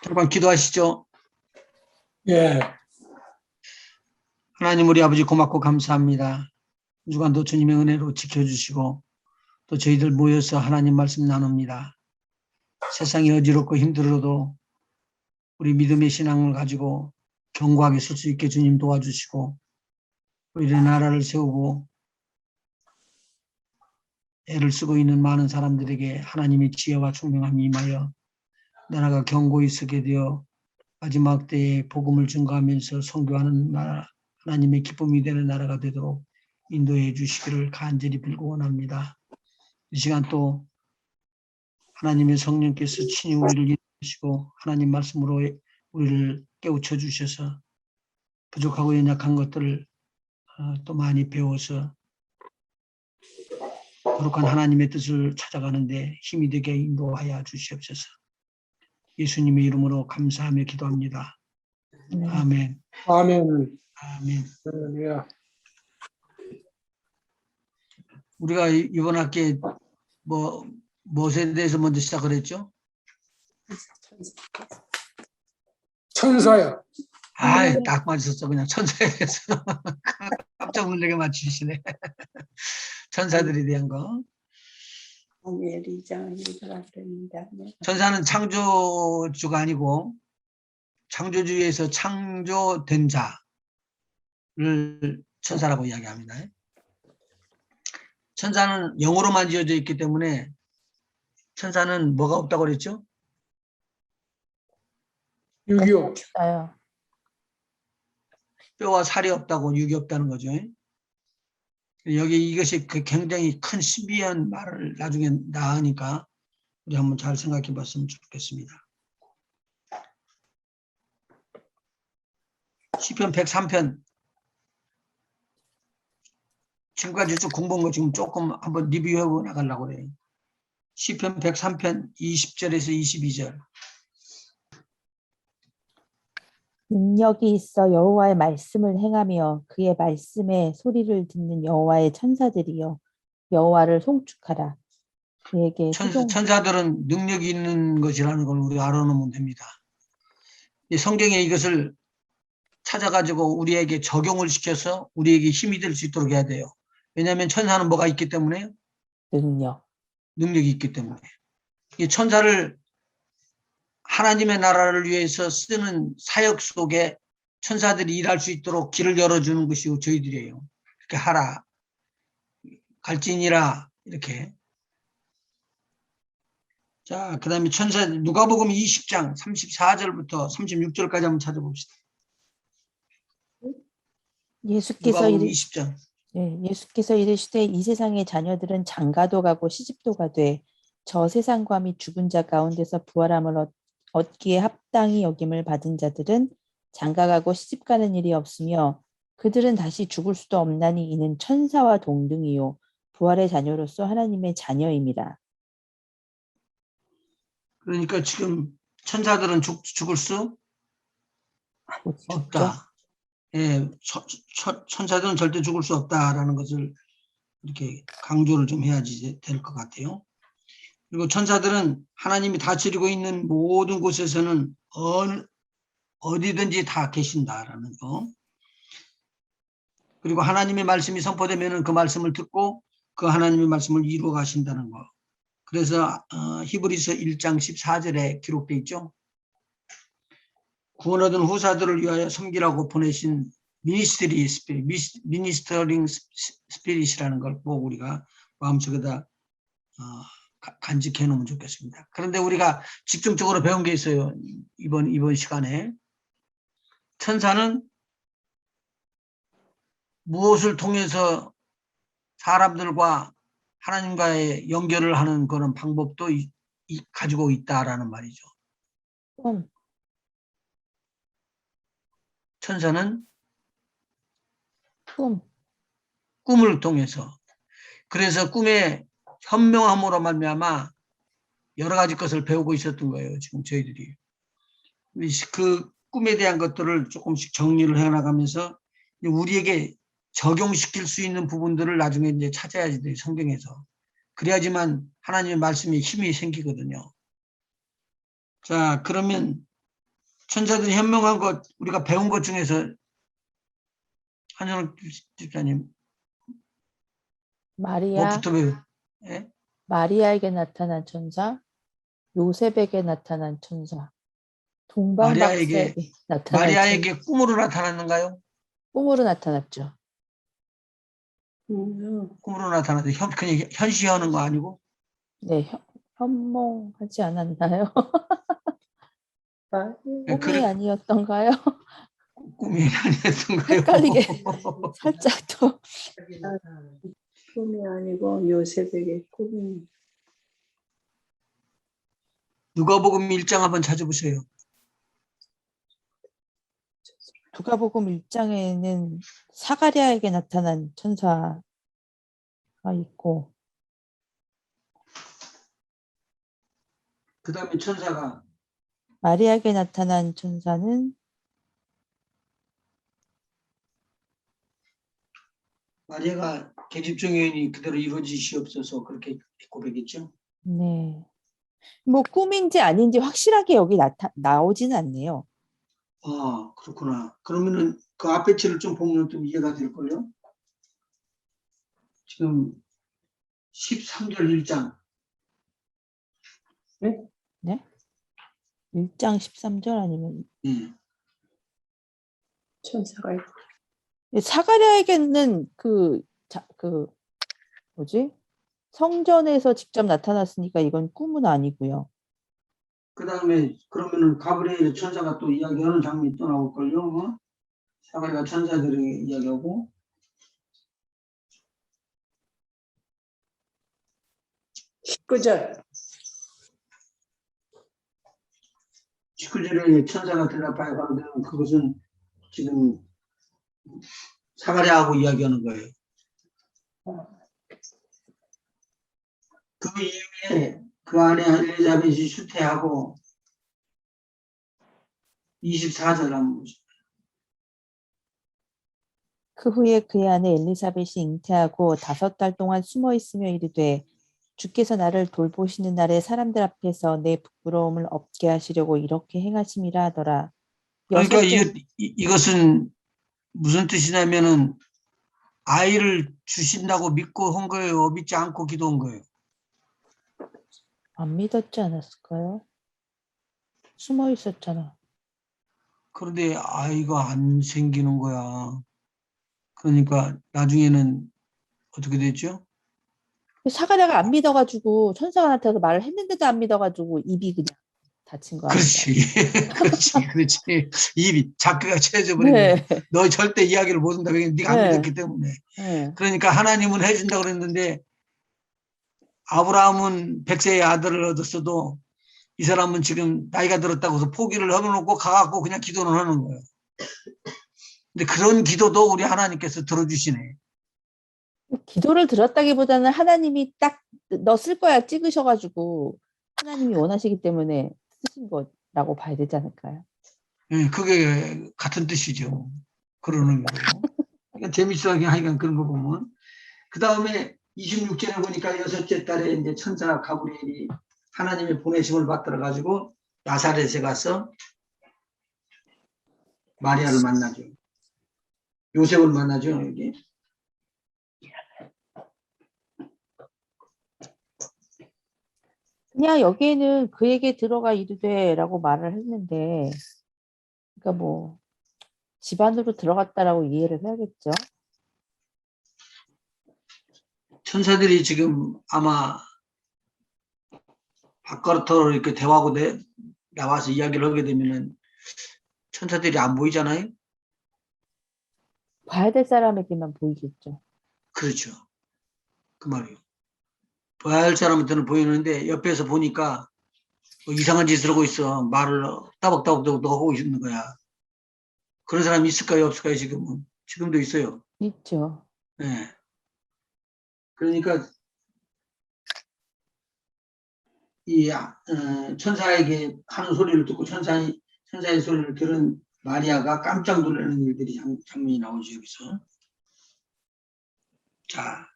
잠깐 기도하시죠. 예, 하나님 우리 아버지 고맙고 감사합니다. 한 주간도 주님의 은혜로 지켜주시고 또 저희들 모여서 하나님 말씀 나눕니다. 세상이 어지럽고 힘들어도 우리 믿음의 신앙을 가지고 견고하게 설 수 있게 주님 도와주시고 우리의 나라를 세우고 애를 쓰고 있는 많은 사람들에게 하나님의 지혜와 총명함이 임하여 나라가 견고히 서게 되어 마지막 때에 복음을 증거하면서 선교하는 나라, 하나님의 기쁨이 되는 나라가 되도록 인도해 주시기를 간절히 빌고 원합니다. 이 시간 또 하나님의 성령께서 친히 우리를 인도하시고 하나님 말씀으로 우리를 깨우쳐 주셔서 부족하고 연약한 것들을 또 많이 배워서 거룩한 하나님의 뜻을 찾아가는데 힘이 되게 인도하여 주시옵소서. 예수님의 이름으로 감사하며 기도합니다. 아멘. 아멘. 아멘. 할렐루야. 우리가 이번 학기에 무엇에 대해서 먼저 시작을 했죠? 천사요. 아, 딱 맞았어. 그냥 천사에 대해서 깜짝 놀라게 맞추시네. 천사들에 대한 거. 천사는 창조주가 아니고 창조주에서 창조된 자를 천사라고 이야기합니다. 천사는 영어로만 지어져 있기 때문에 천사는 뭐가 없다고 그랬죠? 6.25. 뼈와 살이 없다고, 육이 없다는 거죠. 여기 이것이 굉장히 큰 신비한 말을 나중에 나으니까 우리 한번 잘 생각해 봤으면 좋겠습니다. 시편 103편 지금까지 쭉 공부한 거 지금 조금 한번 리뷰하고 나가려고 그래요. 시편 103편 20절에서 22절. 능력이 있어 여호와의 말씀을 행하며 그의 말씀에 소리를 듣는 여호와의 천사들이여 여호와를 송축하라. 그에게 천사들은 능력이 있는 것이라는 걸 우리가 알아놓으면 됩니다. 이 성경에 이것을 찾아가지고 우리에게 적용을 시켜서 우리에게 힘이 될 수 있도록 해야 돼요. 왜냐하면 천사는 뭐가 있기 때문에? 능력이 있기 때문에. 이 천사를 하나님의 나라를 위해서 쓰는 사역 속에 천사들이 일할 수 있도록 길을 열어주는 것이 저희들이에요. 이렇게 하라, 갈지니라, 이렇게. 자, 그 다음에 천사, 누가복음 20장 34절부터 36절까지 한번 찾아봅시다. 누가복음 20장. 예수께서 이르시되 이 세상의 자녀들은 장가도 가고 시집도 가되 저 세상과 및 죽은 자 가운데서 부활함을 얻기에 합당히 여김을 받은 자들은 장가가고 시집가는 일이 없으며 그들은 다시 죽을 수도 없나니 이는 천사와 동등이요 부활의 자녀로서 하나님의 자녀임이라. 그러니까 지금 천사들은 죽을 수 없다. 예, 천사들은 절대 죽을 수 없다라는 것을 이렇게 강조를 좀 해야지 될 것 같아요. 그리고 천사들은 하나님이 다스리고 있는 모든 곳에서는 어디든지 다 계신다라는 거. 그리고 하나님의 말씀이 선포되면 그 말씀을 듣고 그 하나님의 말씀을 이루어 가신다는 거. 그래서 히브리서 1장 14절에 기록되어 있죠. 구원 얻은 후사들을 위하여 섬기라고 보내신 미니스터링 스피릿이라는 걸 꼭 우리가 마음속에다 간직해 놓으면 좋겠습니다. 그런데 우리가 집중적으로 배운 게 있어요. 이번 시간에. 천사는 무엇을 통해서 사람들과 하나님과의 연결을 하는 그런 방법도 가지고 있다라는 말이죠. 천사는 꿈을 통해서, 그래서 꿈의 현명함으로 말미암아 여러 가지 것을 배우고 있었던 거예요. 지금 저희들이 그 꿈에 대한 것들을 조금씩 정리를 해나가면서 우리에게 적용시킬 수 있는 부분들을 나중에 이제 찾아야지 돼요. 성경에서. 그래야지만 하나님의 말씀에 힘이 생기거든요. 자, 그러면 천사들이 현명한 것 우리가 배운 것 중에서 한영욱 집사님 마리아, 뭐부터 배우? 예? 마리아에게 나타난 천사, 요셉에게 나타난 천사, 마리아에게 동방박사에게 나타난 천사, 마리아에게 꿈으로 나타났는가요? 꿈으로 나타났죠. 꿈으로 나타났는데 그냥 현시하는 거 아니고 네, 현몽하지 않았나요? 예, 꿈이 아니었던가요? 꿈이 아니었던가요? 헷갈리게 살짝 또 꿈이 아니고 요셉에게 꿈이. 누가복음 1장 한번 찾아보세요. 누가복음 1장에는 사가랴에게 나타난 천사가 있고 그 다음에 천사가 마리아에게 나타난 천사는 마리아가 계집종연이 그대로 이루어지시옵소서 그렇게 고백했죠. 네. 뭐 꿈인지 아닌지 확실하게 여기 나오지는 않네요. 아 그렇구나. 그러면은 그 앞에 치를 좀 보면 좀 이해가 될걸요. 지금 13절 1장 네? 1장 13절 아니면 예. 천사가 있고. 사가랴에게는 그 뭐지? 성전에서 직접 나타났으니까 이건 꿈은 아니고요. 그 다음에 그러면은 가브리엘 천사가 또 이야기하는 장면이 또 나올걸요. 어? 사가랴가 천사들에게 이야기하고 19절. 19절에 천사가 대답하여 가로되 그것은 지금 사가랴하고 이야기하는 거예요. 그 이후에 그 안에 엘리자벳이 수태하고 24절 한번 보시죠. 그 후에 그의 아내 엘리사벳이 잉태하고 5달 동안 숨어 있으며 이르되 주께서 나를 돌보시는 날에 사람들 앞에서 내 부끄러움을 없게 하시려고 이렇게 행하심이라 하더라. 그러니까 여섯째 이것은 무슨 뜻이냐면은 아이를 주신다고 믿고 한 거예요. 믿지 않고 기도한 거예요. 안 믿었지 않았을까요? 숨어 있었잖아. 그런데 아이가 안 생기는 거야. 그러니까 나중에는 어떻게 됐죠? 사가랴가 안 믿어가지고 천사가 나타나서 말을 했는데도 안 믿어가지고 입이 그냥 다친 거 아닌가요? 그렇지. 그렇지. 입이 자기가 채워져 버린 거예요. 네, 너 절대 이야기를 못 한다. 왜냐면 네가 안 네, 믿었기 때문에. 네. 그러니까 하나님은 해준다고 그랬는데 아브라함은 100세의 아들을 얻었어도 이 사람은 지금 나이가 들었다고 해서 포기를 하놓고 가갖고 그냥 기도는 하는 거예요. 근데 그런 기도도 우리 하나님께서 들어주시네. 기도를 들었다기보다는 하나님이 딱 너 쓸 거야 찍으셔가지고 하나님이 원하시기 때문에 쓰신 거라고 봐야 되지 않을까요? 예, 그게 같은 뜻이죠. 그러는 거예요. 그러니까 재밌어하게 하여간 그런 거 보면. 그 다음에 26절에 보니까 6째 달에 이제 천사 가브리엘이 하나님의 보내심을 받들어 가지고 나사렛에 가서 마리아를 만나죠. 요셉을 만나죠, 여기. 그냥 여기에는 그에게 들어가 이르되라고 말을 했는데 그러니까 뭐 집안으로 들어갔다라고 이해를 해야겠죠. 천사들이 지금 아마 바깥으로 이렇게 대화하고 나와서 이야기를 하게 되면은 천사들이 안 보이잖아요. 봐야 될 사람에게만 보이겠죠. 그렇죠. 그 말이에요. 봐야 할 사람한테는 보이는데 옆에서 보니까 뭐 이상한 짓을 하고 있어. 말을 따박따박 하고 있는 거야. 그런 사람이 있을까요? 없을까요? 지금은. 지금도 있어요. 있죠. 예. 그러니까 이 천사에게 하는 소리를 듣고 천사의 소리를 들은 마리아가 깜짝 놀라는 일들이 장면이 나오죠. 여기서. 자,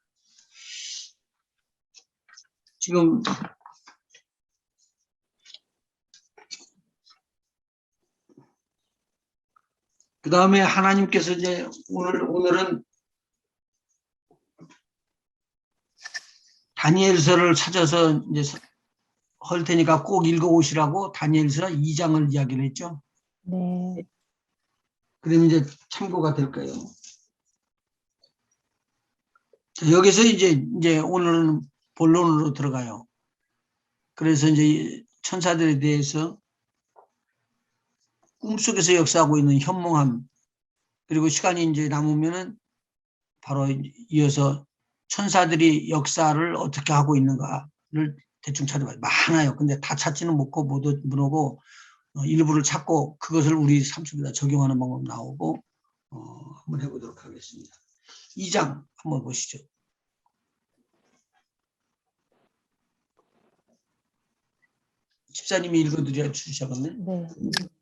지금 그 다음에 하나님께서 이제 오늘은 다니엘서를 찾아서 이제 할 테니까 꼭 읽어오시라고 다니엘서 2장을 이야기를 했죠. 네. 그러면 이제 참고가 될 거예요. 자, 여기서 이제 오늘은 본론으로 들어가요. 그래서 이제 천사들에 대해서 꿈속에서 역사하고 있는 현몽함, 그리고 시간이 이제 남으면은 바로 이어서 천사들이 역사를 어떻게 하고 있는가를 대충 찾아봐요. 많아요. 근데 다 찾지는 못하고 일부를 찾고 그것을 우리 삶 속에다 적용하는 방법 나오고 한번 해보도록 하겠습니다. 2장 한번 보시죠. 집사님이 읽어드려 주셨네. 네.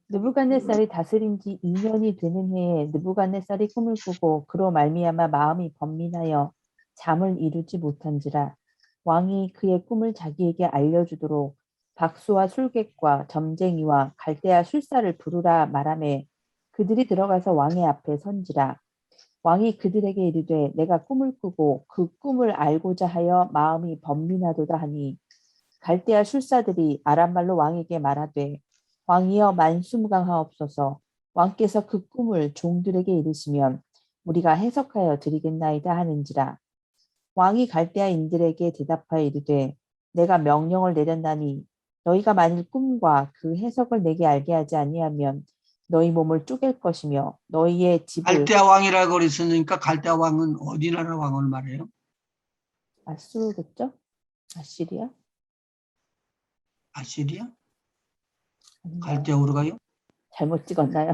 느부갓네살이 다스린 지 2년이 되는 해에 느부갓네살이 꿈을 꾸고 그로 말미암아 마음이 번민하여 잠을 이루지 못한지라 왕이 그의 꿈을 자기에게 알려주도록 박수와 술객과 점쟁이와 갈대아 술사를 부르라 말하매 그들이 들어가서 왕의 앞에 선지라 왕이 그들에게 이르되 내가 꿈을 꾸고 그 꿈을 알고자 하여 마음이 번민하도다 하니 갈대아 술사들이 아람말로 왕에게 말하되 왕이여 만수무강하옵소서 왕께서 그 꿈을 종들에게 이르시면 우리가 해석하여 드리겠나이다 하는지라 왕이 갈대아인들에게 대답하여 이르되 내가 명령을 내렸나니 너희가 만일 꿈과 그 해석을 내게 알게 하지 아니하면 너희 몸을 쪼갤 것이며 너희의 집을 갈대아 왕이라고 그랬으니까 갈대아 왕은 어디 나라 왕을 말해요? 아수르겠죠? 아시리아? 아시리아? 아닌가요? 갈대아 우르가요? 잘못 찍었나요?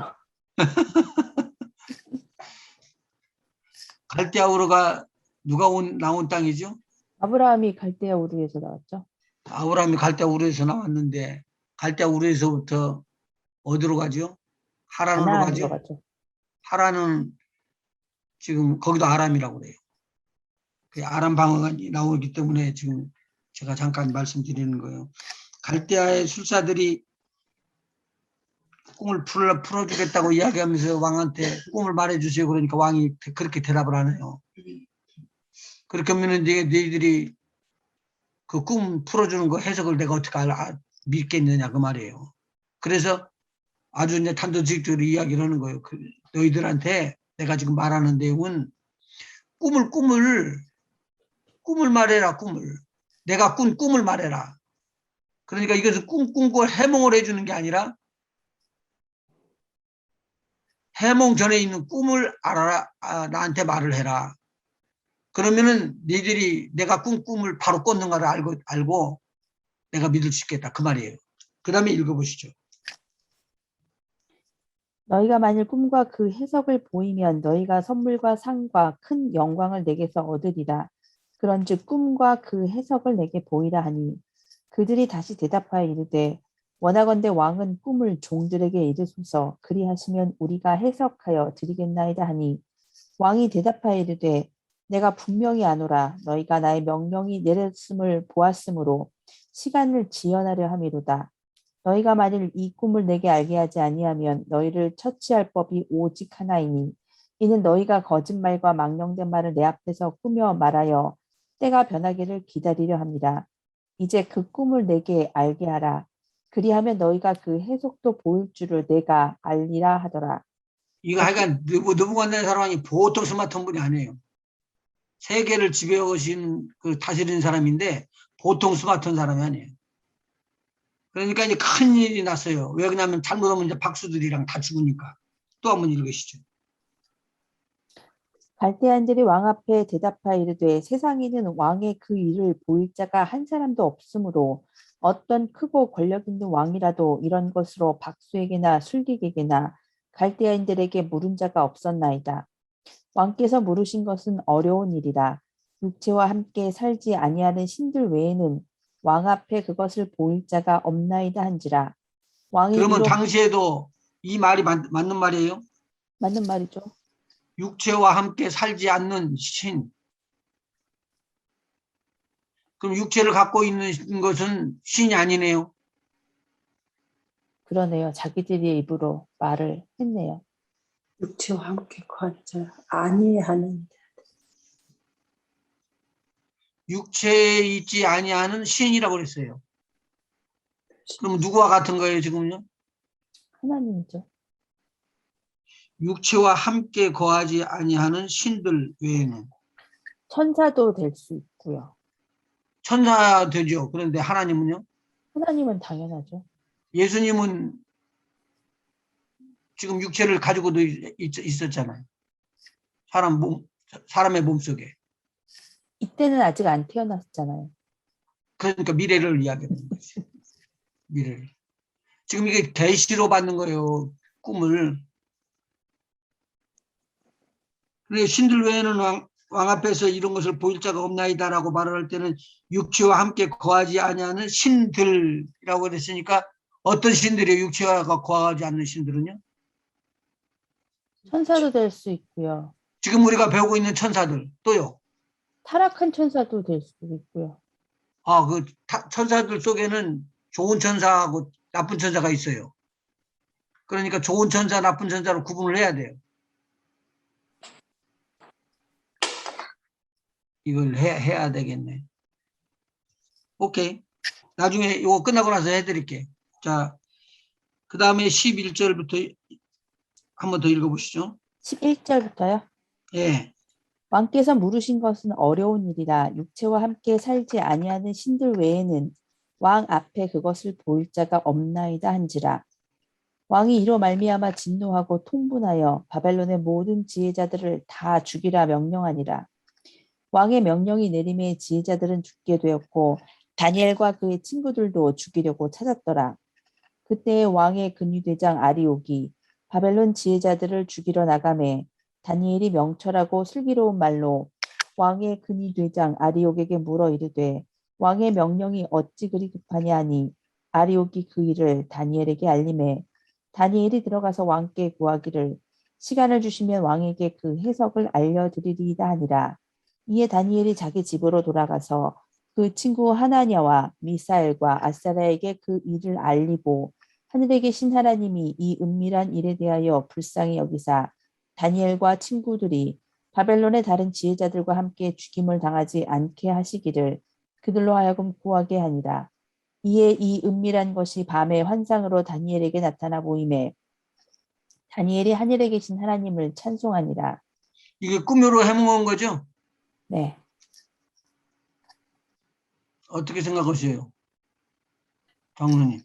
갈대아 우르가 누가 나온 땅이죠? 아브라함이 갈대아 우르에서 나왔죠? 아브라함이 갈대아 우르에서 나왔는데 갈대아 우르에서부터 어디로 가죠? 하란으로 가나안으로 가죠? 가죠. 하란은 지금 거기도 아람이라고 그래요. 그 아람 방어가 나오기 때문에 지금 제가 잠깐 말씀드리는 거예요. 갈대아의 술사들이 꿈을 풀어주겠다고 이야기하면서 왕한테 꿈을 말해주세요. 그러니까 왕이 그렇게 대답을 하네요. 그렇게 하면 너희들이 그 꿈 풀어주는 거 해석을 내가 어떻게 믿겠느냐 그 말이에요. 그래서 아주 이제 단도직입적으로 이야기를 하는 거예요. 너희들한테 내가 지금 말하는 내용은 꿈을 말해라. 꿈을 내가 꾼 꿈을 말해라. 그러니까 이것을 꿈꾸고 해몽을 해주는 게 아니라 해몽 전에 있는 꿈을 알아라. 나한테 말을 해라. 그러면은 너희들이 내가 꾼 꿈을 바로 꿨는 걸 알고 내가 믿을 수 있겠다. 그 말이에요. 그 다음에 읽어보시죠. 너희가 만일 꿈과 그 해석을 보이면 너희가 선물과 상과 큰 영광을 내게서 얻으리라. 그런즉 꿈과 그 해석을 내게 보이라 하니 그들이 다시 대답하여 이르되 원하건대 왕은 꿈을 종들에게 이르소서 그리하시면 우리가 해석하여 드리겠나이다 하니 왕이 대답하여 이르되 내가 분명히 아노라 너희가 나의 명령이 내렸음을 보았으므로 시간을 지연하려 함이로다. 너희가 만일 이 꿈을 내게 알게 하지 아니하면 너희를 처치할 법이 오직 하나이니 이는 너희가 거짓말과 망령된 말을 내 앞에서 꾸며 말하여 때가 변하기를 기다리려 합니다. 이제 그 꿈을 내게 알게 하라. 그리하면 너희가 그 해석도 보일 줄을 내가 알리라 하더라. 이거 하여간 느부갓네살 사람이 보통 스마트한 분이 아니에요. 세계를 지배하신 그 다스리는 사람인데 보통 스마트한 사람이 아니에요. 그러니까 이제 큰 일이 났어요. 왜 그러냐면 잘못하면 이제 박수들이랑 다 죽으니까. 또 한번 읽으시죠. 갈대아인들이 왕 앞에 대답하여 이르되 세상에는 왕의 그 일을 보일 자가 한 사람도 없으므로 어떤 크고 권력 있는 왕이라도 이런 것으로 박수에게나 술객에게나 갈대아인들에게 물은 자가 없었나이다. 왕께서 물으신 것은 어려운 일이라 육체와 함께 살지 아니하는 신들 외에는 왕 앞에 그것을 보일 자가 없나이다 한지라. 왕이 그러면 이로 당시에도 이 말이 맞는 말이에요. 맞는 말이죠. 육체와 함께 살지 않는 신. 그럼 육체를 갖고 있는 것은 신이 아니네요. 그러네요. 자기들이 입으로 말을 했네요. 육체와 함께 거하는 자 아니하는 육체에 있지 아니하는 신이라고 그랬어요. 그럼 누구와 같은 거예요, 지금요? 하나님이죠. 육체와 함께 거하지 아니하는 신들 외에는 천사도 될 수 있고요. 천사 되죠. 그런데 하나님은요? 하나님은 당연하죠. 예수님은 지금 육체를 가지고도 있었잖아요. 사람의 몸속에. 이때는 아직 안 태어났잖아요. 그러니까 미래를 이야기하는 거지. 미래를. 지금 이게 계시로 받는 거예요. 꿈을. 그래 신들 외에는 왕 앞에서 이런 것을 보일 자가 없나이다라고 말을 할 때는 육체와 함께 거하지 아니하는 신들이라고 그랬으니까 어떤 신들이에요? 육체와 거하지 않는 신들은요? 천사도 될 수 있고요. 지금 우리가 배우고 있는 천사들 또요. 타락한 천사도 될 수도 있고요. 그 천사들 속에는 좋은 천사하고 나쁜 천사가 있어요. 그러니까 좋은 천사, 나쁜 천사로 구분을 해야 돼요. 이걸 해야 되겠네. 오케이. 나중에 이거 끝나고 나서 해드릴게. 자, 그 다음에 11절부터 한 번 더 읽어보시죠. 11절부터요. 예. 왕께서 물으신 것은 어려운 일이라 육체와 함께 살지 아니하는 신들 외에는 왕 앞에 그것을 보일 자가 없나이다 한지라. 왕이 이로 말미암아 진노하고 통분하여 바벨론의 모든 지혜자들을 다 죽이라 명령하니라. 왕의 명령이 내림에 지혜자들은 죽게 되었고 다니엘과 그의 친구들도 죽이려고 찾았더라. 그때 왕의 근위대장 아리옥이 바벨론 지혜자들을 죽이러 나가매 다니엘이 명철하고 슬기로운 말로 왕의 근위대장 아리옥에게 물어 이르되 왕의 명령이 어찌 그리 급하냐 하니 아리옥이 그 일을 다니엘에게 알림해 다니엘이 들어가서 왕께 구하기를 시간을 주시면 왕에게 그 해석을 알려드리리이다 하니라. 이에 다니엘이 자기 집으로 돌아가서 그 친구 하나냐와 미사엘과 아사랴에게 그 일을 알리고 하늘에 계신 하나님이 이 은밀한 일에 대하여 불쌍히 여기사 다니엘과 친구들이 바벨론의 다른 지혜자들과 함께 죽임을 당하지 않게 하시기를 그들로 하여금 구하게 하니라. 이에 이 은밀한 것이 밤의 환상으로 다니엘에게 나타나 보임에 다니엘이 하늘에 계신 하나님을 찬송하니라. 이게 꿈으로 해먹은 거죠? 네. 어떻게 생각하세요? 장로님.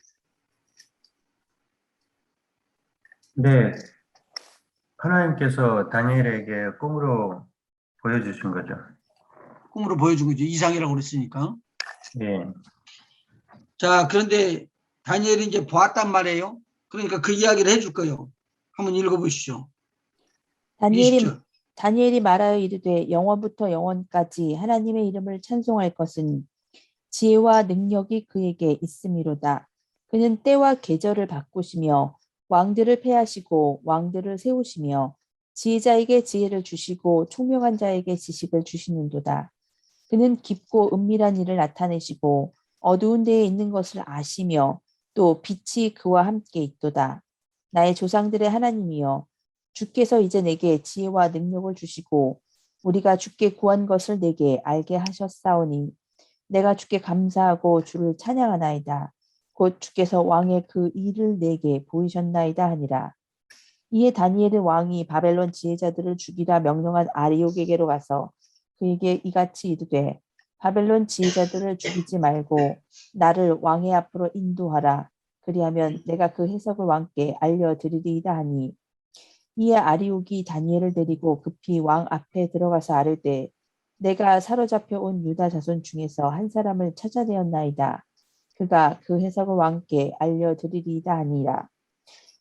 네, 하나님께서 다니엘에게 꿈으로 보여주신 거죠. 꿈으로 보여준 거죠. 이상이라고 그랬으니까. 예, 자, 그런데 다니엘이 이제 보았단 말이에요. 그러니까 그 이야기를 해줄 거예요. 한번 읽어보시죠. 다니엘이 20절. 다니엘이 말하여 이르되 영원부터 영원까지 하나님의 이름을 찬송할 것은 지혜와 능력이 그에게 있음이로다. 그는 때와 계절을 바꾸시며 왕들을 패하시고 왕들을 세우시며 지혜자에게 지혜를 주시고 총명한 자에게 지식을 주시는도다. 그는 깊고 은밀한 일을 나타내시고 어두운 데에 있는 것을 아시며 또 빛이 그와 함께 있도다. 나의 조상들의 하나님이여 주께서 이제 내게 지혜와 능력을 주시고 우리가 주께 구한 것을 내게 알게 하셨사오니 내가 주께 감사하고 주를 찬양하나이다. 곧 주께서 왕의 그 일을 내게 보이셨나이다 하니라. 이에 다니엘은 왕이 바벨론 지혜자들을 죽이라 명령한 아리옥에게로 가서 그에게 이같이 이르되 바벨론 지혜자들을 죽이지 말고 나를 왕의 앞으로 인도하라. 그리하면 내가 그 해석을 왕께 알려드리리이다 하니 이에 아리옥이 다니엘을 데리고 급히 왕 앞에 들어가서 아뢰되 내가 사로잡혀 온 유다 자손 중에서 한 사람을 찾아내었나이다. 그가 그 해석을 왕께 알려드리리이다 하니라.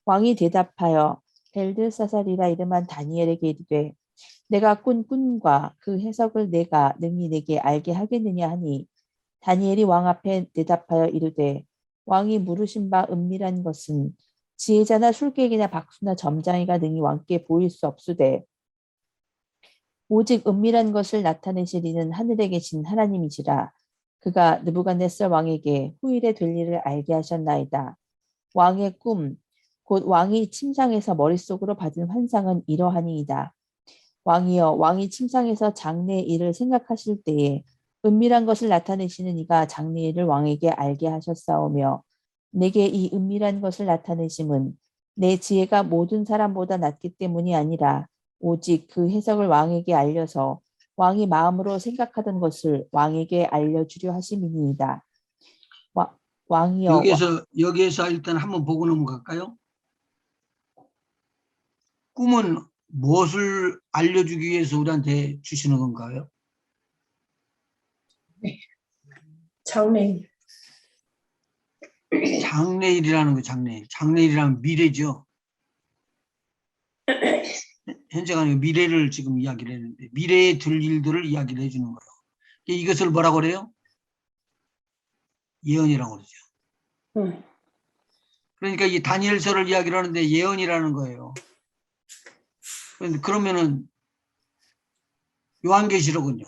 왕이 대답하여 벨드사살이라 이름한 다니엘에게 이르되 내가 꾼 꿈과 그 해석을 내가 능히 내게 알게 하겠느냐 하니 다니엘이 왕 앞에 대답하여 이르되 왕이 물으신 바 은밀한 것은 지혜자나 술객이나 박수나 점장이가 능히 왕께 보일 수 없으되 오직 은밀한 것을 나타내실 이는 하늘에 계신 하나님이시라. 그가 느부갓네살 왕에게 후일에 될 일을 알게 하셨나이다. 왕의 꿈, 곧 왕이 침상에서 머릿속으로 받은 환상은 이러하니이다. 왕이여, 왕이 침상에서 장래의 일을 생각하실 때에 은밀한 것을 나타내시는 이가 장래의 일을 왕에게 알게 하셨사오며 내게 이 은밀한 것을 나타내심은 내 지혜가 모든 사람보다 낮기 때문이 아니라 오직 그 해석을 왕에게 알려서 왕이 마음으로 생각하던 것을 왕에게 알려주려 하심이니이다. 왕이여, 여기에서 일단 한번 보고 넘어갈까요? 꿈은 무엇을 알려주기 위해서 우리한테 주시는 건가요? 장래일. 장래일이라는 거, 장래일. 장래일이라는 미래죠. 현재가 아니고 미래를 지금 이야기를 했는데 미래에 될 일들을 이야기를 해주는 거예요. 이것을 뭐라고 그래요? 예언이라고 그러죠. 응. 그러니까 이 다니엘서를 이야기를 하는데 예언이라는 거예요. 그러면은 요한계시록은요.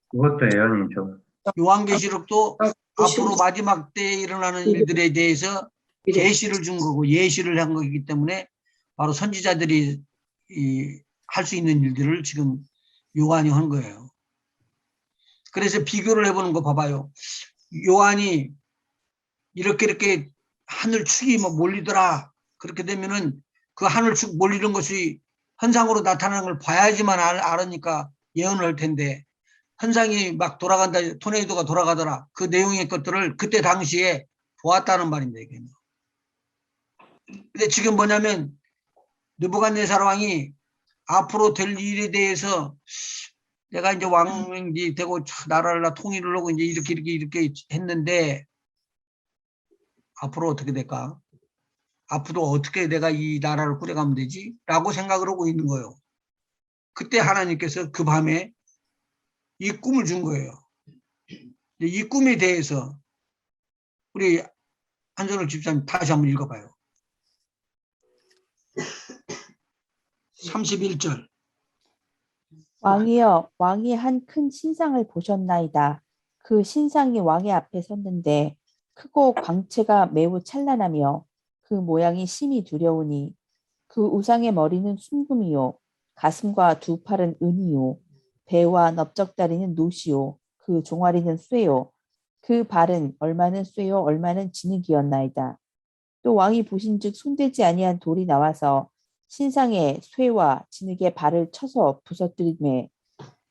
그것도 예언이죠. 요한계시록도 아, 앞으로 마지막 때에 일어나는 일들에 대해서 계시를 준 거고 예시를 한 거기 때문에 바로 선지자들이 할 수 있는 일들을 지금 요한이 한 거예요. 그래서 비교를 해보는 거 봐봐요. 요한이 이렇게 하늘 축이 뭐 몰리더라. 그렇게 되면은 그 하늘 축 몰리는 것이 현상으로 나타나는 걸 봐야지만 알으니까 예언을 할 텐데 현상이 막 돌아간다, 토네이도가 돌아가더라. 그 내용의 것들을 그때 당시에 보았다는 말입니다. 이게. 근데 지금 뭐냐면 느부갓네살 왕이 앞으로 될 일에 대해서 내가 이제 왕이 되고 나라를 통일을 하고 이제 이렇게 했는데 앞으로 어떻게 될까? 앞으로 어떻게 내가 이 나라를 꾸려가면 되지? 라고 생각을 하고 있는 거예요. 그때 하나님께서 그 밤에 이 꿈을 준 거예요. 이 꿈에 대해서 우리 한전을 집사님 다시 한번 읽어봐요. 31절. 왕이여, 왕이 한 큰 신상을 보셨나이다. 그 신상이 왕의 앞에 섰는데 크고 광채가 매우 찬란하며 그 모양이 심히 두려우니 그 우상의 머리는 순금이요 가슴과 두 팔은 은이요 배와 넓적다리는 노시요 그 종아리는 쇠요 그 발은 얼마는 쇠요 얼마는 진흙이었나이다. 또 왕이 보신즉 손대지 아니한 돌이 나와서 신상의 쇠와 진흙의 발을 쳐서 부서뜨리매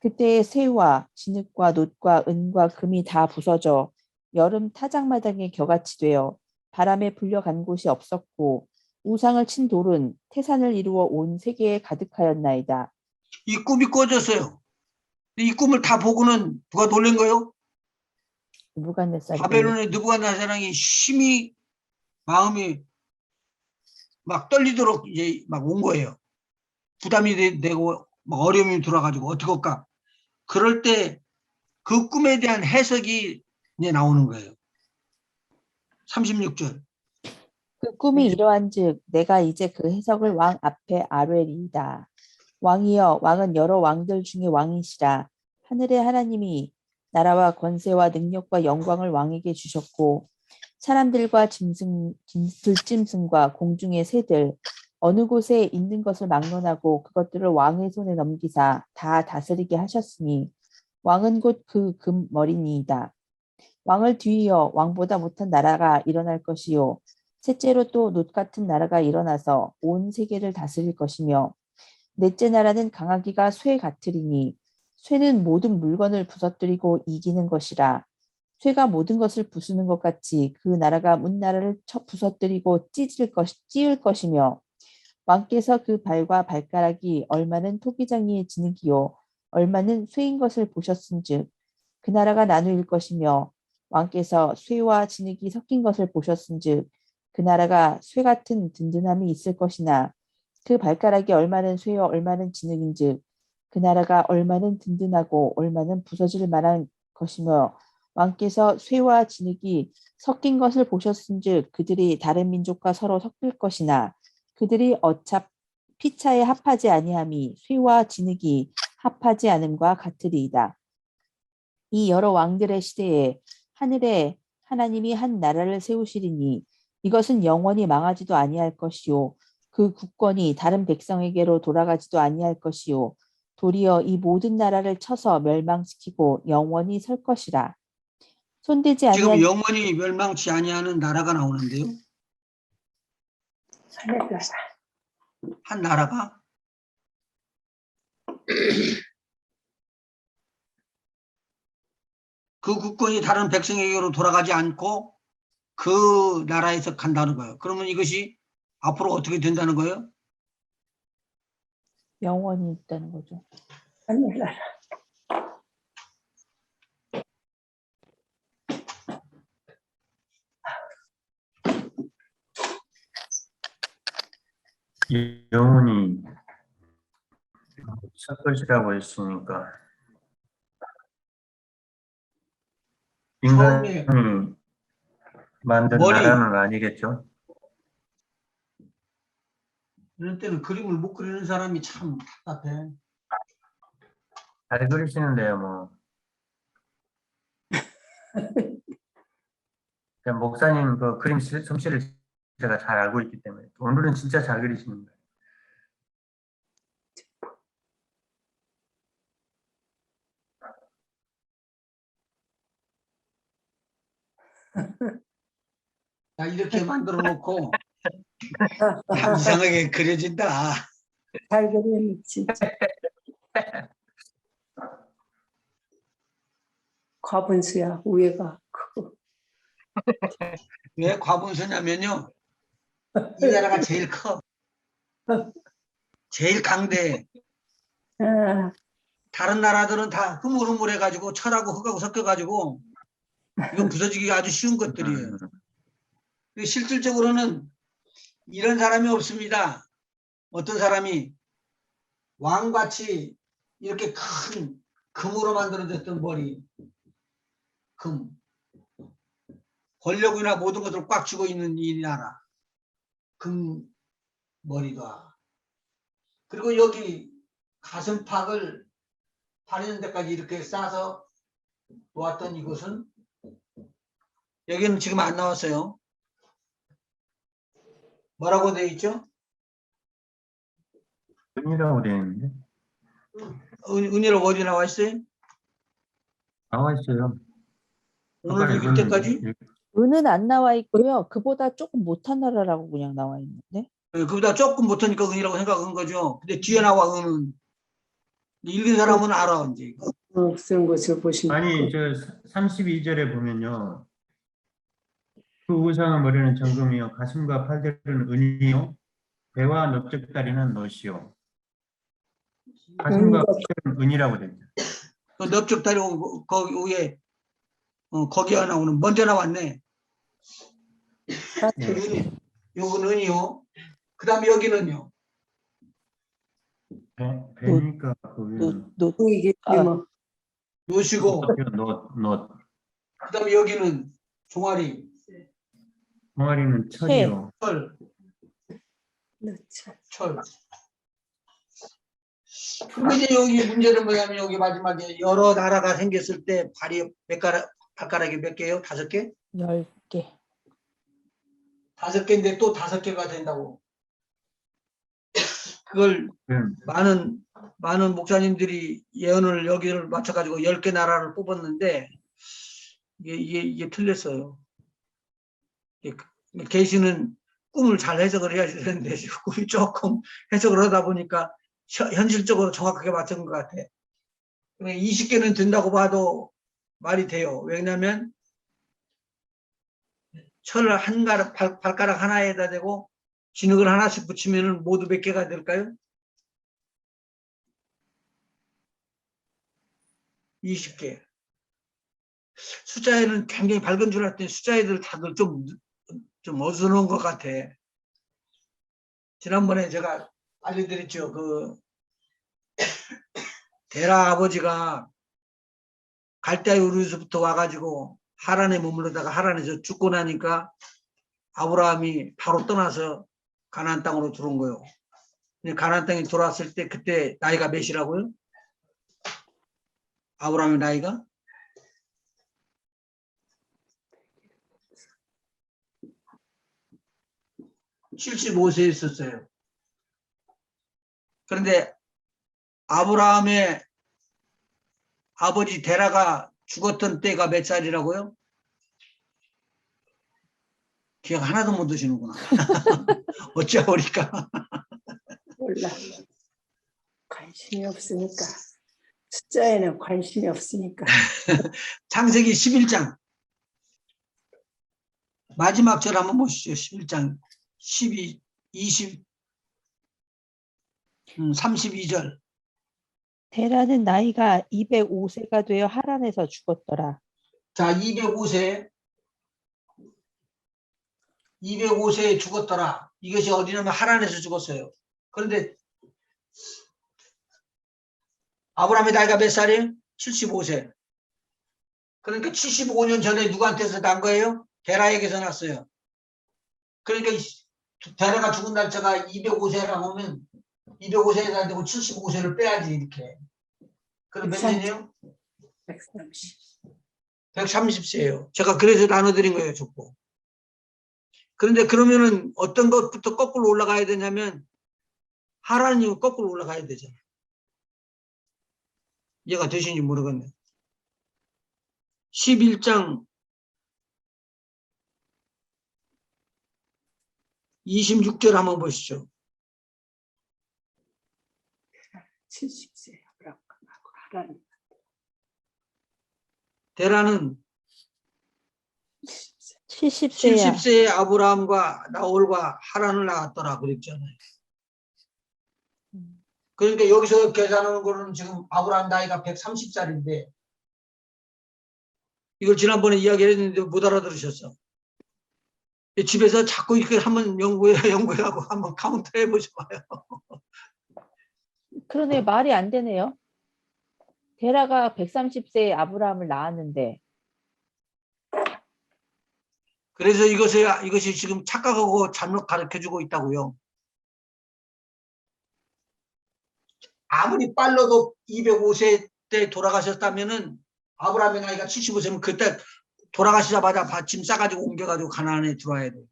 그때의 쇠와 진흙과 놋과 은과 금이 다 부서져 여름 타작마당에 겨같이 되어 바람에 불려간 곳이 없었고 우상을 친 돌은 태산을 이루어 온 세계에 가득하였나이다. 이 꿈이 꺼졌어요. 이 꿈을 다 보고는 누가 놀란 거예요? 느부갓네살이 바벨론의 느부갓네살이 심히 마음이 막 떨리도록 이제 막 온 거예요. 부담이 되고 막 어려움이 들어가지고 어떻게 할까? 그럴 때 그 꿈에 대한 해석이 이제 나오는 거예요. 36절. 그 꿈이 이러한즉 내가 이제 그 해석을 왕 앞에 아뢰리이다. 왕이여 왕은 여러 왕들 중에 왕이시라. 하늘의 하나님이 나라와 권세와 능력과 영광을 왕에게 주셨고 사람들과 들짐승과 공중의 새들 어느 곳에 있는 것을 막론하고 그것들을 왕의 손에 넘기사 다 다스리게 하셨으니 왕은 곧 그 금머리니이다. 왕을 뒤이어 왕보다 못한 나라가 일어날 것이요 셋째로 또 놋 같은 나라가 일어나서 온 세계를 다스릴 것이며 넷째 나라는 강하기가 쇠 같으리니 쇠는 모든 물건을 부서뜨리고 이기는 것이라. 쇠가 모든 것을 부수는 것 같이 그 나라가 문나라를 부서뜨리고 찢을 것이며 왕께서 그 발과 발가락이 얼마는 토기장이의 진흙이요 얼마는 쇠인 것을 보셨은즉 그 나라가 나누일 것이며 왕께서 쇠와 진흙이 섞인 것을 보셨은즉 그 나라가 쇠 같은 든든함이 있을 것이나 그 발가락이 얼마는 쇠요 얼마는 진흙인즉 그 나라가 얼마는 든든하고 얼마는 부서질 만한 것이며 왕께서 쇠와 진흙이 섞인 것을 보셨은즉 그들이 다른 민족과 서로 섞일 것이나 그들이 어차 피차에 합하지 아니함이 쇠와 진흙이 합하지 않음과 같으리이다. 이 여러 왕들의 시대에 하늘에 하나님이 한 나라를 세우시리니 이것은 영원히 망하지도 아니할 것이요 그 국권이 다른 백성에게로 돌아가지도 아니할 것이요 도리어 이 모든 나라를 쳐서 멸망시키고 영원히 설 것이라. 손대지 지금 아니한 영원히 멸망치 아니하는 나라가 나오는데요. 살려라. 한 나라가 그 국권이 다른 백성에게로 돌아가지 않고 그 나라에서 간다는 거예요. 그러면 이것이 앞으로 어떻게 된다는 거예요? 영원히 있다는 거죠. 살려라. 영혼이 설 것이라고 했으니까 처음에 인간이 만든 머리 나라는 아니겠죠? 이런 때는 그림을 못 그리는 사람이 참 답답해. 잘 그리시는데요, 뭐. 그냥 목사님 그 그림 솜씨를 제가 잘 알고 있기 때문에 오늘은 진짜 잘 그리시는 거예요. 야, 이렇게 만들어 놓고 이상하게 그려진다. 잘 그리는 진짜. 과분수야. 우애가 크고. 왜 과분수냐면요. 이 나라가 제일 커. 제일 강대. 아, 다른 나라들은 다 흐물흐물해가지고 철하고 흙하고 섞여가지고 이건 부서지기가 아주 쉬운 것들이에요. 실질적으로는 이런 사람이 없습니다. 어떤 사람이 왕같이 이렇게 큰 금으로 만들어졌던 머리, 금, 권력이나 모든 것들을 꽉 쥐고 있는 이 나라, 금 머리가. 그리고 여기 가슴팍을 다리는 데까지 이렇게 싸서 놓았던 이것은 여기는 지금 안 나왔어요. 뭐라고 되어 있죠? 은이라고 되어 있는데 은이라고 어디 나와 있어요? 나와 있어요. 오늘 아까 읽을 때까지? 은은 안 나와 있고요. 그보다 조금 못한 나라라고 그냥 나와 있는데. 그보다 조금 못하니까 은이라고 생각한 거죠. 근데 뒤에 나와 은은. 읽은 사람은 알아 이제. 쓴 것을 보시면. 아니 저 32절에 보면요. 그 우상의 머리는 정금이요 가슴과 팔들은 은이요 배와 넓적다리는 놋이요 가슴과 팔들은 은이라고 되죠. 그 넓적다리 거기 위에 거기가 나오는 먼저 나왔네. 네. 요건 은이요. 그 다음에 여기는요. 배니까 거기는 이게 아, 뭐 노시고 놋 그 다음에 여기는 종아리, 동아리는 철이요. 철, 그렇죠. 철. 그리고 이제 여기 문제는 뭐냐면 여기 마지막에 여러 나라가 생겼을 때 발가락이 몇 개예요? 5개? 10개. 5개인데 또 5개가 된다고. 그걸 음, 많은 목사님들이 예언을 여기를 맞춰가지고 10개 나라를 뽑았는데 이게 틀렸어요. 계시는 꿈을 잘 해석을 해야 되는데 꿈이 조금 해석을 하다 보니까 현실적으로 정확하게 맞춘 것 같아. 20개는 된다고 봐도 말이 돼요. 왜냐하면 철을 발가락 하나에다 대고 진흙을 하나씩 붙이면 모두 몇 개가 될까요? 20개. 숫자에는 굉장히 밝은 줄 알았더니 숫자애들 다들 좀 어수선한 것 같아. 지난번에 제가 알려드렸죠. 그 데라 아버지가 갈대아 우르에서부터 와가지고 하란에 머물러다가 하란에서 죽고 나니까 아브라함이 바로 떠나서 가나안 땅으로 들어온 거예요. 가나안 땅에 들어왔을 때 그때 나이가 몇이라고요? 아브라함의 나이가? 75세에 있었어요. 그런데 아브라함의 아버지 데라가 죽었던 때가 몇 살이라고요? 기억 하나도 못 드시는구나. 어찌하오리까. 몰라. 관심이 없으니까. 숫자에는 관심이 없으니까. 창세기 11장 마지막 절 한번 보시죠. 11장 12, 20, 32절. 데라는 나이가 205세가 되어 하란에서 죽었더라. 자, 205세에 죽었더라. 이것이 어디냐면 하란에서 죽었어요. 그런데 아브라함의 나이가 몇 살이에요? 75세. 그러니까 75년 전에 누구한테서 난 거예요? 데라에게서 났어요. 그러니까 데라가 죽은 날짜가 205세라고 하면 205세가 안 되고 75세를 빼야지 이렇게. 그럼 몇 130. 년이에요? 130. 130세예요. 제가 그래서 나눠드린 거예요, 족보. 그런데 그러면은 어떤 것부터 거꾸로 올라가야 되냐면 하란이 거꾸로 올라가야 되잖아요. 이해가 되시는지 모르겠네. 11장 26절 한번 보시죠. 70세. 하라는 데라는 70세. 70세야. 70세에 아브라함과 나홀과 하란을 낳았더라 그랬잖아요. 그러니까 여기서 계산하는 거는 지금 아브라함 나이가 130살인데 이걸 지난번에 이야기했는데 못 알아들으셨어. 집에서 자꾸 이렇게 한번 연구하고 한번 카운트 해보셔봐요. 그러네, 말이 안 되네요. 데라가 130세에 아브라함을 낳았는데 그래서 이것이 지금 착각하고 잘못 가르쳐주고 있다고요. 아무리 빨라도 205세 때 돌아가셨다면은 아브라함의 나이가 75세면 그때 돌아가시자마자 짐 싸가지고 옮겨가지고 가나안에 들어와야 돼요.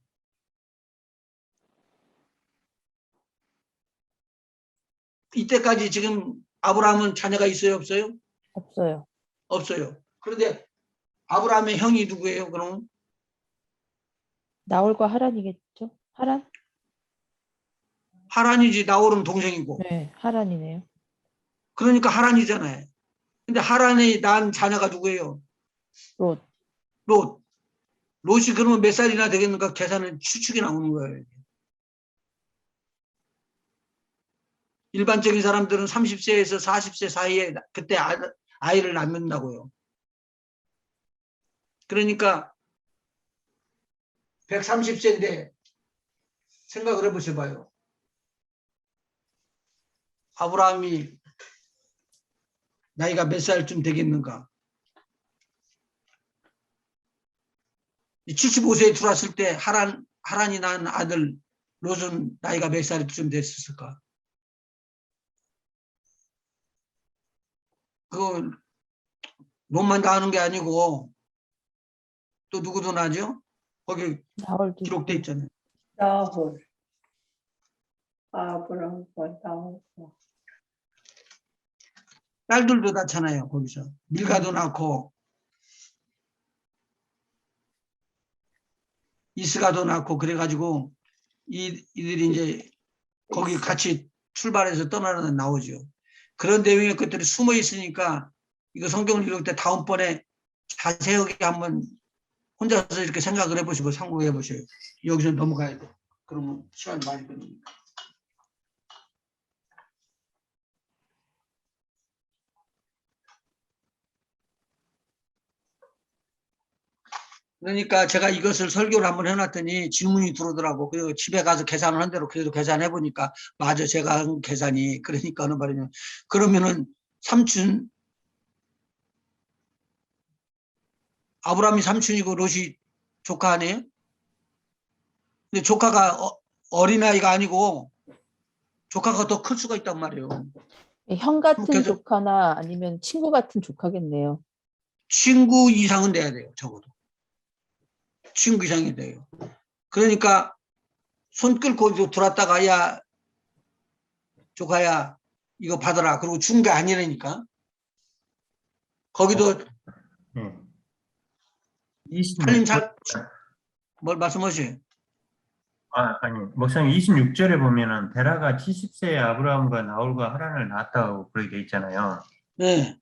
이때까지 지금 아브라함은 자녀가 있어요, 없어요? 없어요. 없어요. 그런데 아브라함의 형이 누구예요, 그럼? 나홀과 하란이겠죠? 하란? 하란이지, 나홀은 동생이고. 네, 하란이네요. 그러니까 하란이잖아요. 근데 하란이 낳은 자녀가 누구예요? 롯. 롯. 롯이 그러면 몇 살이나 되겠는가 계산은 추측이 나오는 거예요. 일반적인 사람들은 30세에서 40세 사이에 그때 아이를 낳는다고요. 그러니까 130세인데 생각을 해보셔봐요. 아브라함이 나이가 몇 살쯤 되겠는가? 75세에 들어왔을 때 하란이 낳은 아들 롯은 나이가 몇 살쯤 됐을까? 그거 롯만 다 하는 게 아니고 또 누구도 나죠? 거기 나홀도 기록돼 있고. 있잖아요. 나홀. 아브라함과 나홀. 딸들도 낳잖아요. 거기서 밀가도 낳고 이스가도 낳고 그래가지고 이들이 이제 거기 같이 출발해서 떠나는 나오죠. 그런 내용이 그들이 숨어 있으니까 이거 성경을 읽을 때 다음번에 자세하게 한번 혼자서 이렇게 생각을 해보시고 상고해 보셔요. 여기서 넘어가야 돼. 그러면 시간 많이 걸리니까. 그러니까 제가 이것을 설교를 한번 해놨더니 질문이 들어오더라고. 그리고 집에 가서 계산을 한 대로 그래도 계산해 보니까 맞아, 제가 한 계산이. 그러니까 어느 말이냐, 그러면은 삼촌 아브라함이 삼촌이고 롯이 조카 아니에요? 근데 조카가 어린아이가 아니고 조카가 더 클 수가 있단 말이에요. 형 같은 그래서- 조카나 아니면 친구 같은 조카겠네요. 친구 이상은 돼야 돼요. 적어도 친구 이상이 돼요. 그러니까 손 끌고 들어왔다가 야 조카야 이거 받아라. 그리고 준 게 아니라니까. 거기도 예. 살림 뭘 말씀하세요? 아니, 목사님 26절에 보면은 데라가 70세에 아브라함과 나홀과 하란을 낳았다고 그렇게 돼 있잖아요. 네,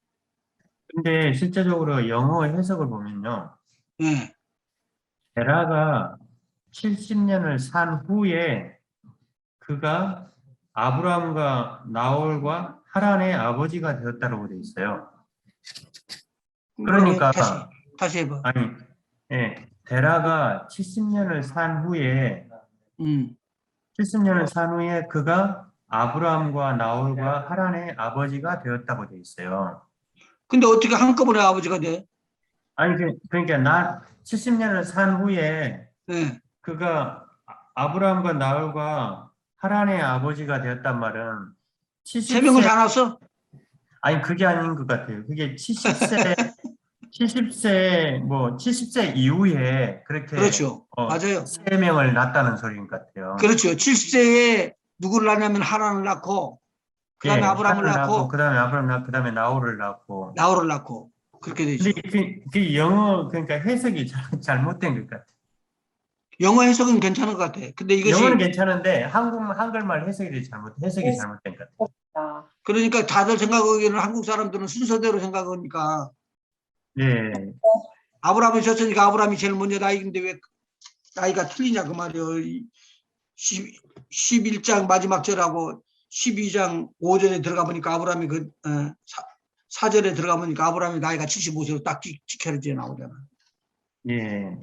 근데 실제적으로 영어 해석을 보면요. 네. 데라가 70년을 산 후에 그가 아브라함과 나홀과 하란의 아버지가 되었다고 돼 있어요. 그러니까 다시 해봐. 아니, 예, 데라가 70년을 산 후에 70년을 산 후에 그가 아브라함과 나홀과 하란의 아버지가 되었다고 돼 있어요. 근데 어떻게 한꺼번에 아버지가 돼? 아니 그러니까 70년을 산 후에 네. 그가 아브라함과 나홀과 하란의 아버지가 되었단 말은 세 명을 70세 다 낳았어? 아니 그게 아닌 것 같아요. 그게 70세 이후에 그렇게 그렇죠. 맞아요. 3명을 낳았다는 소리인 것 같아요. 그렇죠. 70세에 누구를 낳냐면 하란을 낳고 그다음에 예, 아브라함을 하란을 낳고 낳고 그다음에 아브라함 낳고 그다음에 나홀을 낳고. 나홀을 낳고 그렇게 되죠. 근데 그 영어 그러니까 해석이 잘못된 것 같아요. 영어 해석은 괜찮은 것 같아. 근데 영어는 이것이 괜찮은데 한글말 해석이 잘못된 것 같아요. 그러니까 다들 생각하기에는 한국 사람들은 순서대로 생각하니까 예, 아브라함이 졌으니까 아브라함이 제일 먼저 나이인데 왜 나이가 틀리냐 그 말이에요. 11장 마지막 절하고 12장 5절에 들어가 보니까 아브라함이 4절에 들어가 보니까 아브라함이 나이가 75세로 딱 찍혀져 나오잖아. 예,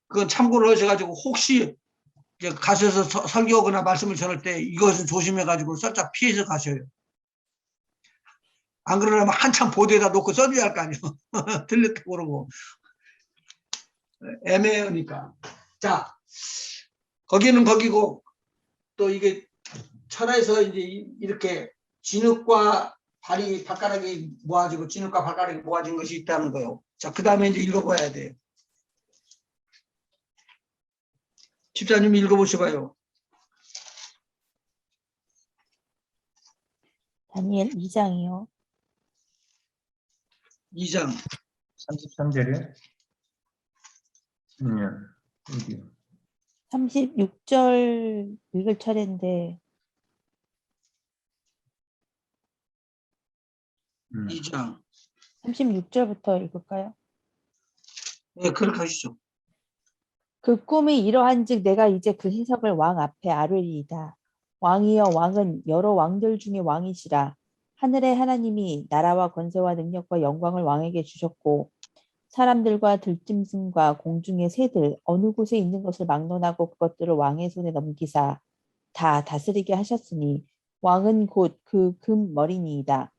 그건 참고로 하셔가지고 혹시 이제 가셔서 설교하거나 말씀을 전할 때 이것은 조심해가지고 살짝 피해서 가셔요. 안 그러려면 한참 보도에다 놓고 써줘야 할 거 아니에요. 들렸다고 그러고. 애매하니까. 자, 거기는 거기고 또 이게 철에서 이제 이렇게 진흙과 발가락이 모아지고 진흙과 발가락이 모아진 것이 있다는 거예요. 자, 그 다음에 이제 읽어봐야 돼요. 집사님 읽어보셔봐요. 다니엘 2장이요. 2장. 33절이요? 여기요. 36절 읽을 차례인데 2장. 36절부터 읽을까요? 네, 그렇게 하시죠. 그 꿈이 이러한즉 내가 이제 그 해석을 왕 앞에 아뢰리이다. 왕이여 왕은 여러 왕들 중에 왕이시라. 하늘의 하나님이 나라와 권세와 능력과 영광을 왕에게 주셨고 사람들과 들짐승과 공중의 새들 어느 곳에 있는 것을 막론하고 그것들을 왕의 손에 넘기사 다 다스리게 하셨으니 왕은 곧 그 금머리니이다.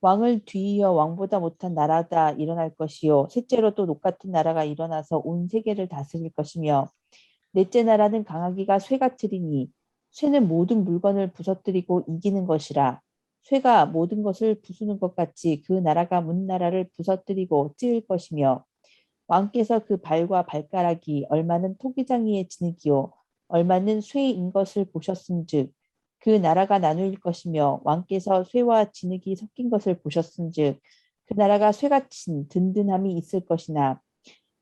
왕을 뒤이어 왕보다 못한 나라가 일어날 것이요 셋째로 또 녹같은 나라가 일어나서 온 세계를 다스릴 것이며 넷째 나라는 강하기가 쇠같으리니 쇠는 모든 물건을 부서뜨리고 이기는 것이라. 쇠가 모든 것을 부수는 것 같이 그 나라가 문 나라를 부서뜨리고 찌을 것이며 왕께서 그 발과 발가락이 얼마는 토기장이의 진흙이요 얼마는 쇠인 것을 보셨은즉 그 나라가 나누일 것이며 왕께서 쇠와 진흙이 섞인 것을 보셨은즉 그 나라가 쇠같이 든든함이 있을 것이나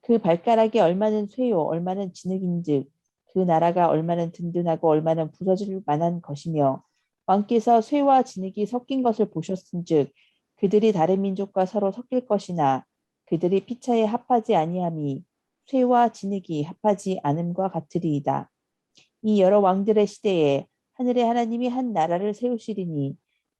그 발가락이 얼마는 쇠요 얼마는 진흙인즉 그 나라가 얼마는 든든하고 얼마는 부서질 만한 것이며 왕께서 쇠와 진흙이 섞인 것을 보셨은즉 그들이 다른 민족과 서로 섞일 것이나 그들이 피차에 합하지 아니함이 쇠와 진흙이 합하지 않음과 같으리이다. 이 여러 왕들의 시대에 하늘의 하나님이 한 나라를 세우시리니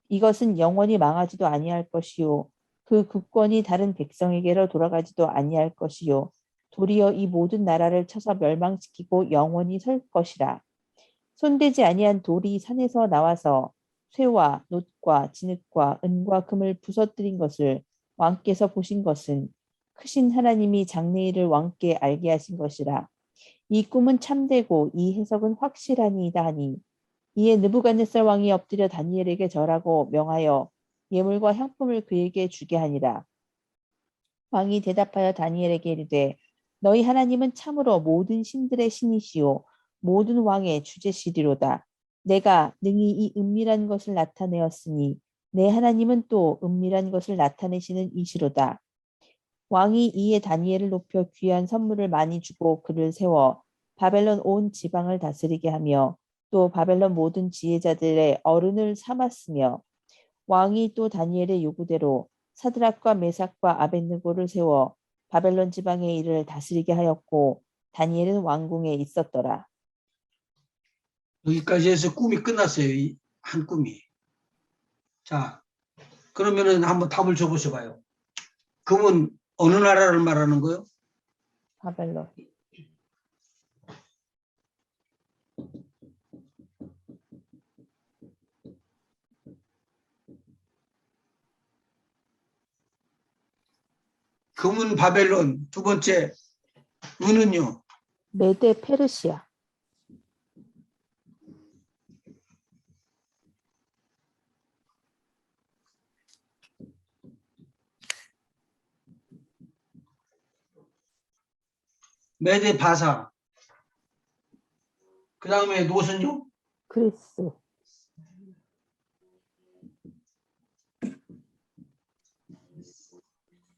이것은 영원히 망하지도 아니할 것이요 그 국권이 다른 백성에게로 돌아가지도 아니할 것이요 도리어 이 모든 나라를 쳐서 멸망시키고 영원히 설 것이라. 손대지 아니한 돌이 산에서 나와서 쇠와 놋과 진흙과 은과 금을 부서뜨린 것을 왕께서 보신 것은 크신 하나님이 장래일을 왕께 알게 하신 것이라. 이 꿈은 참되고 이 해석은 확실하니이다 하니 이에 느부갓네살 왕이 엎드려 다니엘에게 절하고 명하여 예물과 향품을 그에게 주게 하니라. 왕이 대답하여 다니엘에게 이르되 너희 하나님은 참으로 모든 신들의 신이시요 모든 왕의 주제시리로다. 내가 능히 이 은밀한 것을 나타내었으니 내 하나님은 또 은밀한 것을 나타내시는 이시로다. 왕이 이에 다니엘을 높여 귀한 선물을 많이 주고 그를 세워 바벨론 온 지방을 다스리게 하며 또 바벨론 모든 지혜자들의 어른을 삼았으며 왕이 또 다니엘의 요구대로 사드락과 메삭과 아벳느고를 세워 바벨론 지방의 일을 다스리게 하였고 다니엘은 왕궁에 있었더라. 여기까지 해서 꿈이 끝났어요. 한 꿈이. 자, 그러면은 한번 답을 적으셔봐요. 금은 어느 나라를 말하는 거요? 바벨론. 금은 바벨론. 두 번째, 은은요? 메데 페르시아. 메데 바사. 그 다음에 노선요? 그리스.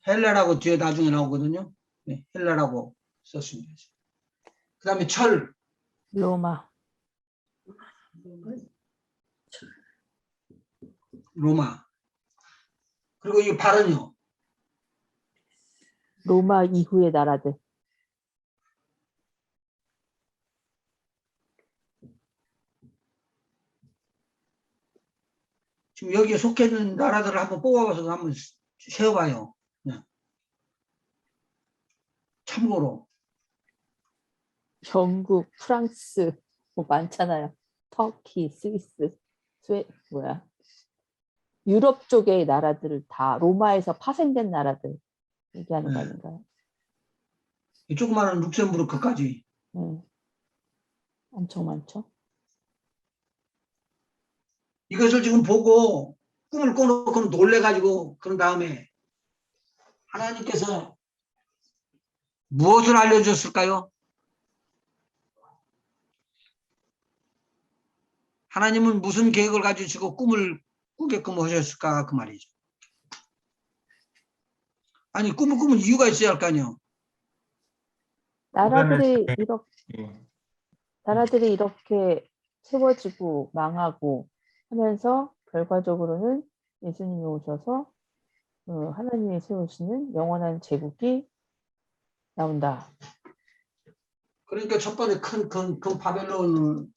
헬라라고 뒤에 나중에 나오거든요. 네, 헬라라고 썼습니다. 그 다음에 철, 로마. 로마. 그리고 이 발은요? 로마 이후의 나라들. 지금 여기에 속해 있는 나라들을 한번 뽑아봐서 한번 세어봐요. 네. 참고로. 영국, 프랑스 뭐 많잖아요. 터키, 스위스, 뭐야? 유럽 쪽의 나라들을 다 로마에서 파생된 나라들 얘기하는 거 네. 아닌가요? 이 조그마한 룩셈부르크까지. 엄청 많죠. 이것을 지금 보고 꿈을 꿔놓고 놀래가지고 그런 다음에 하나님께서 무엇을 알려주셨을까요? 하나님은 무슨 계획을 가지시고 꿈을 꾸게끔 하셨을까 그 말이죠. 아니 꿈을 꾸면 이유가 있어야 할 거 아니에요. 예. 나라들이 이렇게 세워지고 망하고 하면서 결과적으로는 예수님이 오셔서 하나님이 세우시는 영원한 제국이 나온다. 그러니까 첫 번째 큰 바벨론은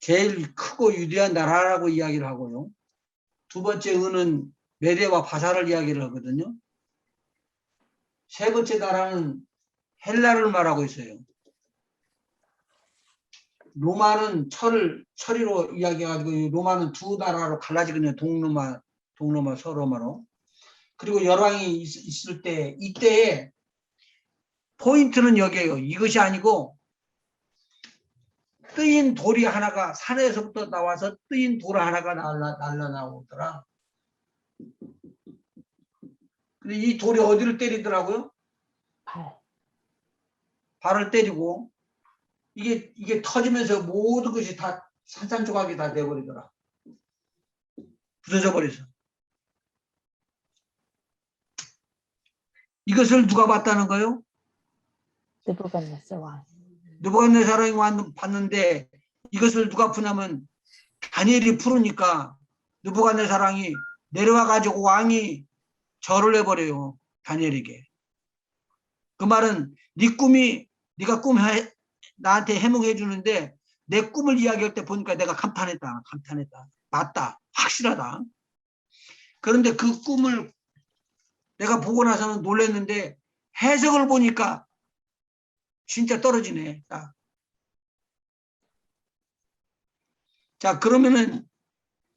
제일 크고 위대한 나라라고 이야기를 하고요. 두 번째 은은 메데와 바사를 이야기를 하거든요. 세 번째 나라는 헬라를 말하고 있어요. 로마는 철이로 이야기해가지고 로마는 두 나라로 갈라지거든요. 동로마, 서로마로. 그리고 열왕이 있을 때 이때에 포인트는 여기에요. 이것이 아니고 뜨인 돌이 하나가 산에서부터 나와서 뜨인 돌 하나가 날라 나오더라. 근데 이 돌이 어디를 때리더라고요? 발을 때리고 이게 터지면서 모든 것이 다 산산조각이 다 돼버리더라. 부서져 버려서. 이것을 누가 봤다는 거요? 느부갓네살 왕. 느부갓네살이 봤는데 이것을 누가 푸냐면 다니엘이 풀으니까 느부갓네살 왕이 내려와 가지고 왕이 절을 해버려요. 다니엘에게. 그 말은 네 꿈이 네가 나한테 해몽해 주는데 내 꿈을 이야기할 때 보니까 내가 감탄했다. 맞다. 확실하다. 그런데 그 꿈을 내가 보고 나서는 놀랐는데 해석을 보니까 진짜 떨어지네. 자, 그러면은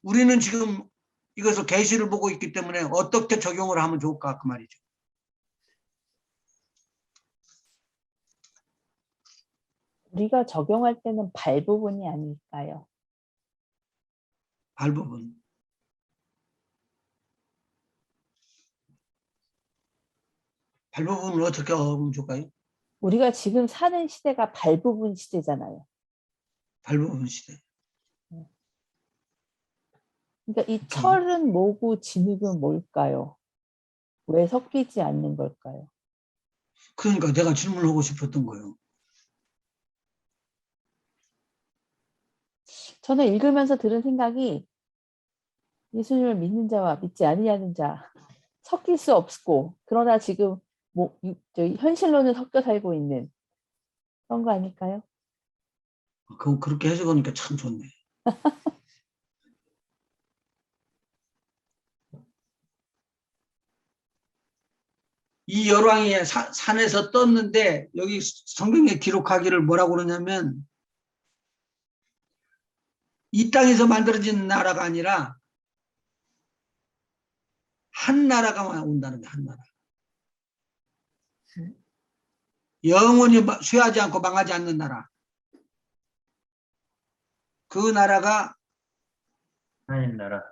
우리는 지금 이것을 계시를 보고 있기 때문에 어떻게 적용을 하면 좋을까 그 말이죠. 우리가 적용할 때는 발 부분이 아닐까요? 발 부분. 발 부분을 어떻게 하면 좋을까요? 우리가 지금 사는 시대가 발부분 시대잖아요. 발부분 시대. 그러니까 이 철은 뭐고 진흙은 뭘까요? 왜 섞이지 않는 걸까요? 그러니까 내가 질문하고 싶었던 거예요. 저는 읽으면서 들은 생각이 예수님을 믿는 자와 믿지 아니하는 자 섞일 수 없고 그러나 지금 뭐 현실로는 섞여 살고 있는 그런 거 아닐까요? 그렇게 해석하니까 참 좋네. 이 열왕이 산에서 떴는데 여기 성경에 기록하기를 뭐라고 그러냐면 이 땅에서 만들어진 나라가 아니라 한 나라가 온다는 게 한 나라. 영원히 쇠하지 않고 망하지 않는 나라. 그 나라가 하나님 나라.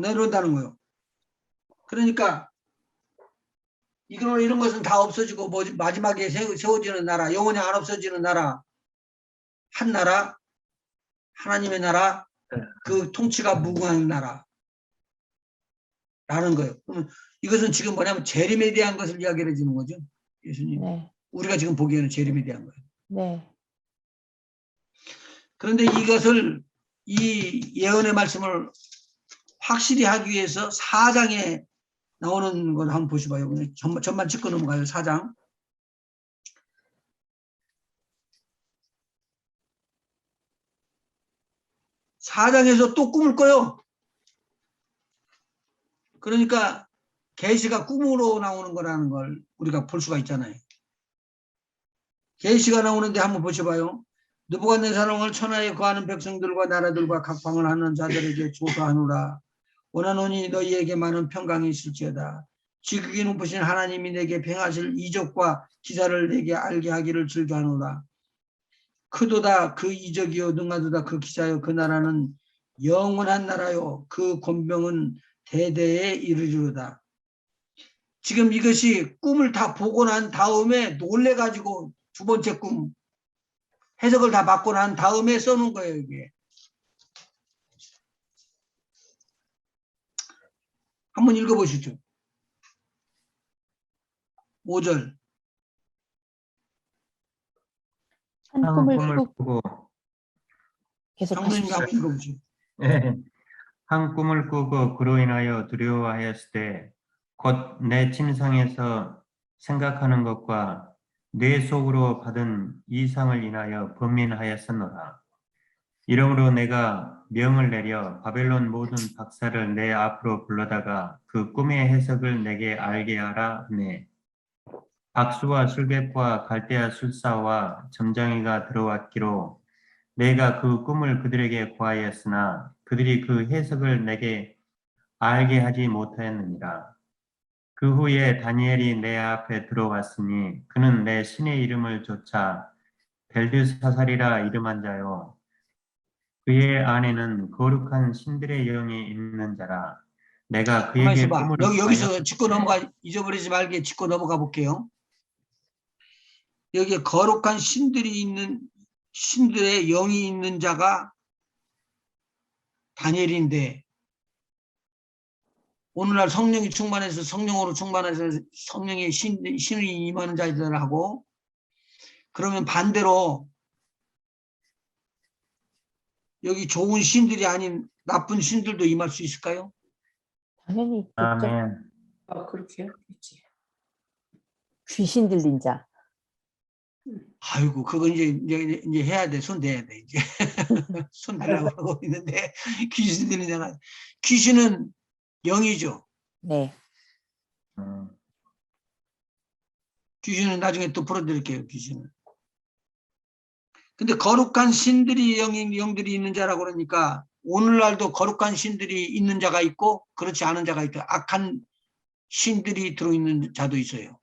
내려온다는 거예요. 그러니까 이런 것은 다 없어지고 마지막에 세워지는 나라, 영원히 안 없어지는 나라, 한 나라, 하나님의 나라, 그 통치가 무궁한 나라라는 거예요. 그러면 이것은 지금 뭐냐면 재림에 대한 것을 이야기해 주는 거죠. 예수님. 네. 우리가 지금 보기에는 재림에 대한 거예요. 네. 그런데 이것을 이 예언의 말씀을 확실히 하기 위해서 4장에 나오는 걸 한번 보시봐요. 그냥 전만 짚고 넘어가요. 4장. 4장에서 또 꿈을 꿔요. 그러니까 계시가 꿈으로 나오는 거라는 걸 우리가 볼 수가 있잖아요. 계시가 나오는데 한번 보셔봐요. 느부갓네살 왕을 천하에 거하는 백성들과 나라들과 각방을 하는 자들에게 조사하노라. 원하노니 너희에게 많은 평강이 있을지어다. 지극히 높으신 하나님이 내게 행하실 이적과 기사를 내게 알게 하기를 즐겨하노라. 크도다 그 이적이요 능하도다 그 기사요 그 나라는 영원한 나라요 그 권병은 대대에 이르리로다. 지금 이것이 꿈을 다 보고 난 다음에 놀래가지고 두 번째 꿈 해석을 다 받고 난 다음에 써놓은 거예요. 이게. 한번 읽어보시죠. 5절. 한 한 꿈을 꿈을 꾸고 꾸고 계속 장로님도 하십시오. 한번 읽어보시죠. 한 꿈을 꾸고 그로 인하여 두려워하였을 때 곧 내 침상에서 생각하는 것과 뇌 속으로 받은 이상을 인하여 번민하였었노라. 이러므로 내가 명을 내려 바벨론 모든 박사를 내 앞으로 불러다가 그 꿈의 해석을 내게 알게 하라 하매 박수와 술객과 갈대아 술사와 점장이가 들어왔기로 내가 그 꿈을 그들에게 고하였으나 그들이 그 해석을 내게 알게 하지 못하였느니라. 그 후에 다니엘이 내 앞에 들어왔으니 그는 내 신의 이름을 조차 벨드사살이라 이름한 자요 그의 안에는 거룩한 신들의 영이 있는 자라. 내가 가만히 그에게 있어봐. 꿈을 여기서 짚고 넘어가, 잊어버리지 말게 짚고 넘어가 볼게요. 여기에 거룩한 신들이 있는, 신들의 영이 있는 자가 다니엘인데, 오늘날 성령이 충만해서 성령으로 충만해서 성령의 신이 임하는 자들하고, 그러면 반대로 여기 좋은 신들이 아닌 나쁜 신들도 임할 수 있을까요? 당연히 있겠죠. 아멘. 그렇게 했겠지. 귀신 들린 자. 아이고, 그거 이제 해야 돼. 손 대야 돼, 이제. 손 대려고 하고 있는데, 귀신 들리잖아. 귀신은 영이죠. 네. 귀신은 나중에 또 풀어드릴게요, 귀신은. 근데 거룩한 신들이 영들이 있는 자라고 그러니까 오늘날도 거룩한 신들이 있는 자가 있고 그렇지 않은 자가 있다. 악한 신들이 들어있는 자도 있어요.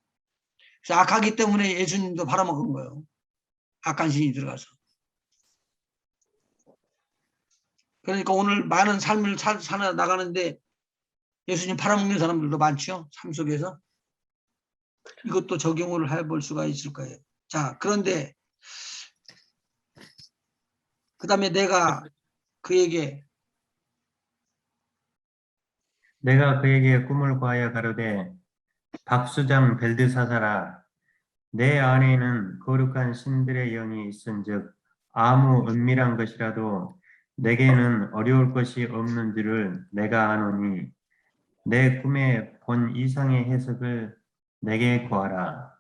그래서 악하기 때문에 예수님도 팔아먹은 거예요. 악한 신이 들어가서. 그러니까 오늘 많은 삶을 살아나가는데 예수님 팔아먹는 사람들도 많죠. 삶 속에서. 이것도 적용을 해볼 수가 있을 거예요. 자, 그런데 그 다음에 내가 그에게 꿈을 구하여 가로되 박수장 벨드사사라 내 안에는 거룩한 신들의 영이 있은즉 아무 은밀한 것이라도 내게는 어려울 것이 없는 줄을 내가 아노니 내 꿈에 본 이상의 해석을 내게 구하라.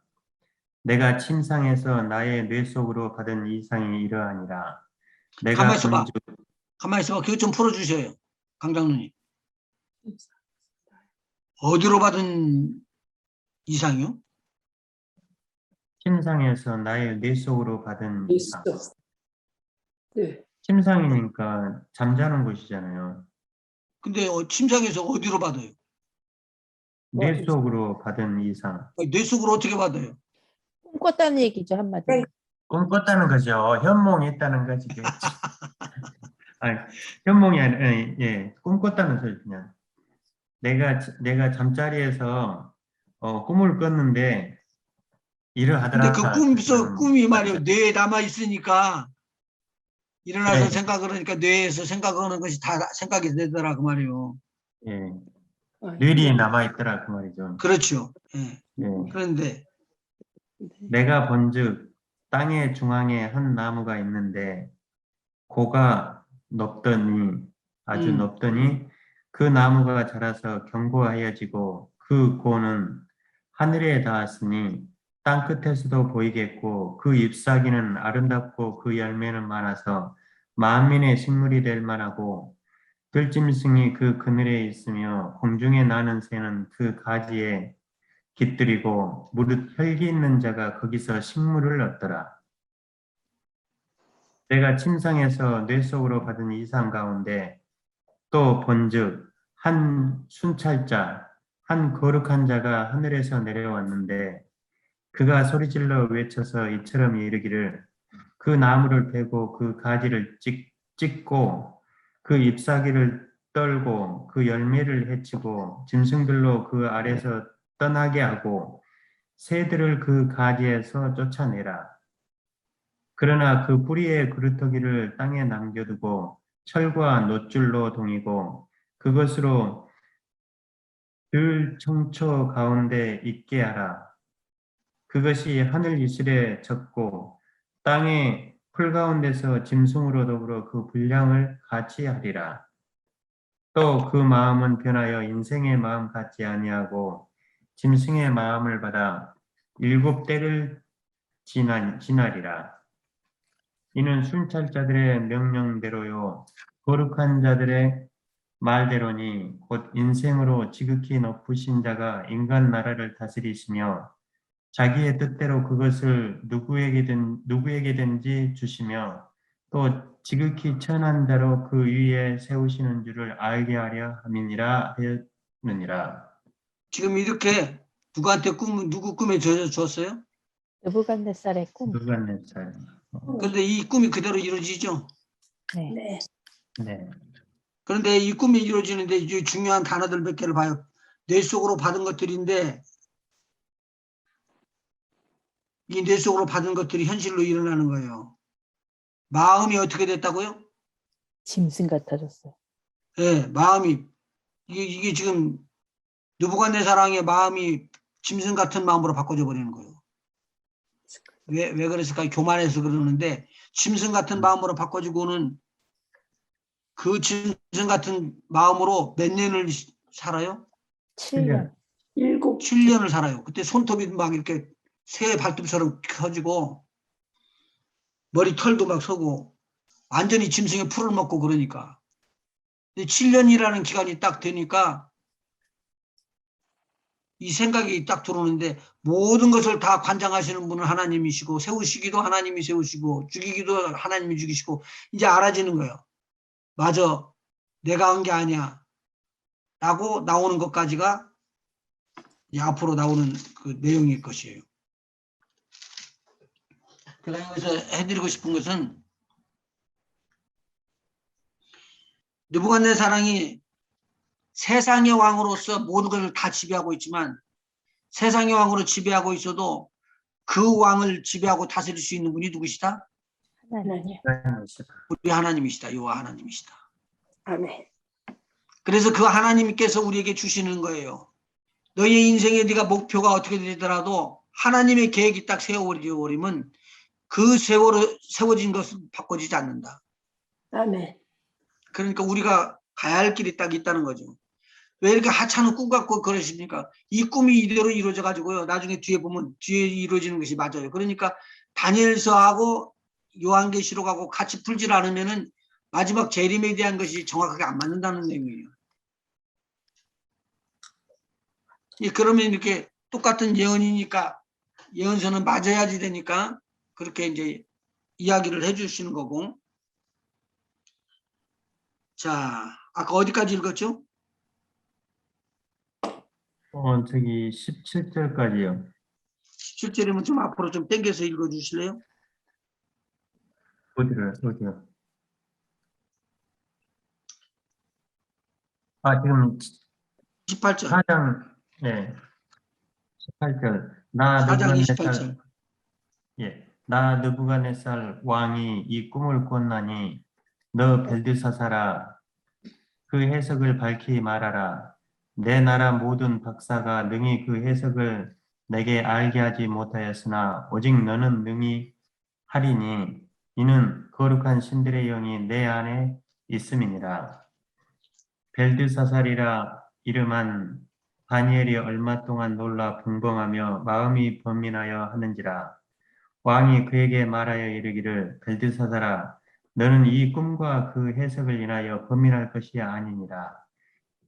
내가 침상에서 나의 뇌 속으로 받은 이상이 이러하니라. 내가 가만히 있어봐. 본즉 가만히 있어봐. 그거 좀 풀어주셔요. 강장로님. 어디로 받은 이상이요? 침상에서 나의 뇌 속으로 받은 이상. 있어. 네. 침상이니까 잠자는 곳이잖아요. 근데 침상에서 어디로 받아요? 뇌 속으로 받은 이상. 뇌 속으로 어떻게 받아요? 꿈 꿨다는 얘기죠, 한마디로. 꿈 꿨다는 거죠. 현몽이 있다는 거지. 아니, 현몽이 아니, 예, 꿈 꿨다는 소리 그냥. 내가 잠자리에서 꿈을 꿨는데 이러하더라. 근데 그 꿈이 말이요. 뇌에 남아 있으니까 일어나서 네. 생각을 하니까 뇌에서 생각하는 것이 다 생각이 되더라 그 말이요. 예, 아, 뇌리에 남아 있더라 그 말이죠. 그렇죠. 예. 예. 그런데 내가 본즉 땅의 중앙에 한 나무가 있는데 고가 높더니 아주 높더니 그 나무가 자라서 견고하여지고 그 고는 하늘에 닿았으니 땅 끝에서도 보이겠고 그 잎사귀는 아름답고 그 열매는 많아서 만민의 식물이 될 만하고 들짐승이 그 그늘에 있으며 공중에 나는 새는 그 가지에 깃들이고 무릇 혈기 있는 자가 거기서 식물을 얻더라. 내가 침상에서 뇌 속으로 받은 이상 가운데 또 본즉 한 순찰자, 한 거룩한 자가 하늘에서 내려왔는데 그가 소리질러 외쳐서 이처럼 이르기를 그 나무를 베고 그 가지를 찢고 그 잎사귀를 떨고 그 열매를 해치고 짐승들로 그 아래서 떠나게 하고 새들을 그 가지에서 쫓아내라. 그러나 그 뿌리의 그루터기를 땅에 남겨두고 철과 놋줄로 동이고 그것으로 들 청초 가운데 있게 하라. 그것이 하늘 이슬에 젖고 땅의 풀 가운데서 짐승으로 더불어 그 분량을 같이 하리라. 또 그 마음은 변하여 인생의 마음 같지 아니하고 짐승의 마음을 받아 7 때를 지나리라. 이는 순찰자들의 명령대로요 거룩한 자들의 말대로니 곧 인생으로 지극히 높으신 자가 인간 나라를 다스리시며 자기의 뜻대로 그것을 누구에게든지 주시며 또 지극히 천한 자로 그 위에 세우시는 줄을 알게 하려 함이니라 하였느니라. 지금 이렇게 누구한테 누구 꿈에 줬어요? 느부갓네살의 꿈. 누갓네살. 그런데 이 꿈이 그대로 이루어지죠. 네. 네. 네. 그런데 이 꿈이 이루어지는데 이제 중요한 단어들 몇 개를 봐요. 뇌 속으로 받은 것들인데 이 뇌 속으로 받은 것들이 현실로 일어나는 거예요. 마음이 어떻게 됐다고요? 짐승 같아졌어요. 예, 마음이 이게 지금 느부갓네살왕의 마음이 짐승 같은 마음으로 바꿔져 버리는 거예요. 왜 그랬을까요? 교만해서 그러는데 짐승 같은 마음으로 바꿔지고는 그 짐승 같은 마음으로 몇 년을 살아요? 7년. 7년을 살아요. 그때 손톱이 막 이렇게 새 발톱처럼 커지고 머리털도 막 서고 완전히 짐승의 풀을 먹고 그러니까. 근데 7년이라는 기간이 딱 되니까 이 생각이 딱 들어오는데 모든 것을 다 관장하시는 분은 하나님이시고 세우시기도 하나님이 세우시고 죽이기도 하나님이 죽이시고 이제 알아지는 거예요. 맞아. 내가 한 게 아니야. 라고 나오는 것까지가 이제 앞으로 나오는 그 내용일 것이에요. 제가 여기서 해드리고 싶은 것은 느부갓네살왕이 세상의 왕으로서 모든 것을 다 지배하고 있지만 세상의 왕으로 지배하고 있어도 그 왕을 지배하고 다스릴 수 있는 분이 누구시다? 하나님. 하나님. 우리 하나님이시다. 여호와 하나님이시다. 아멘. 그래서 그 하나님께서 우리에게 주시는 거예요. 너의 인생에 네가 목표가 어떻게 되더라도 하나님의 계획이 딱 세워버리면 그 세워진 것은 바꿔지지 않는다. 아멘. 그러니까 우리가 가야 할 길이 딱 있다는 거죠. 왜 이렇게 하찮은 꿈 갖고 그러십니까? 이 꿈이 이대로 이루어져 가지고요. 나중에 뒤에 보면 뒤에 이루어지는 것이 맞아요. 그러니까 다니엘서하고 요한계시록하고 같이 풀질 않으면은 마지막 재림에 대한 것이 정확하게 안 맞는다는 내용이에요. 예, 그러면 이렇게 똑같은 예언이니까 예언서는 맞아야지 되니까 그렇게 이제 이야기를 해주시는 거고. 자, 아까 어디까지 읽었죠? 저기 17절까지요. 17절이면 좀 앞으로 좀 당겨서 읽어주실래요? 어디요? 지금 18절. 4장, 네, 18절. 나 4장 느부갓네살, 28절. 나 느부갓네살 왕이 이 꿈을 꿨나니 너 벨드사사라 그 해석을 밝히 말하라. 내 나라 모든 박사가 능히 그 해석을 내게 알게 하지 못하였으나 오직 너는 능히 하리니 이는 거룩한 신들의 영이 내 안에 있음이니라. 벨드사살이라 이름한 다니엘이 얼마 동안 놀라 분봉하며 마음이 번민하여 하는지라. 왕이 그에게 말하여 이르기를 벨드사살아 너는 이 꿈과 그 해석을 인하여 번민할 것이 아니니라.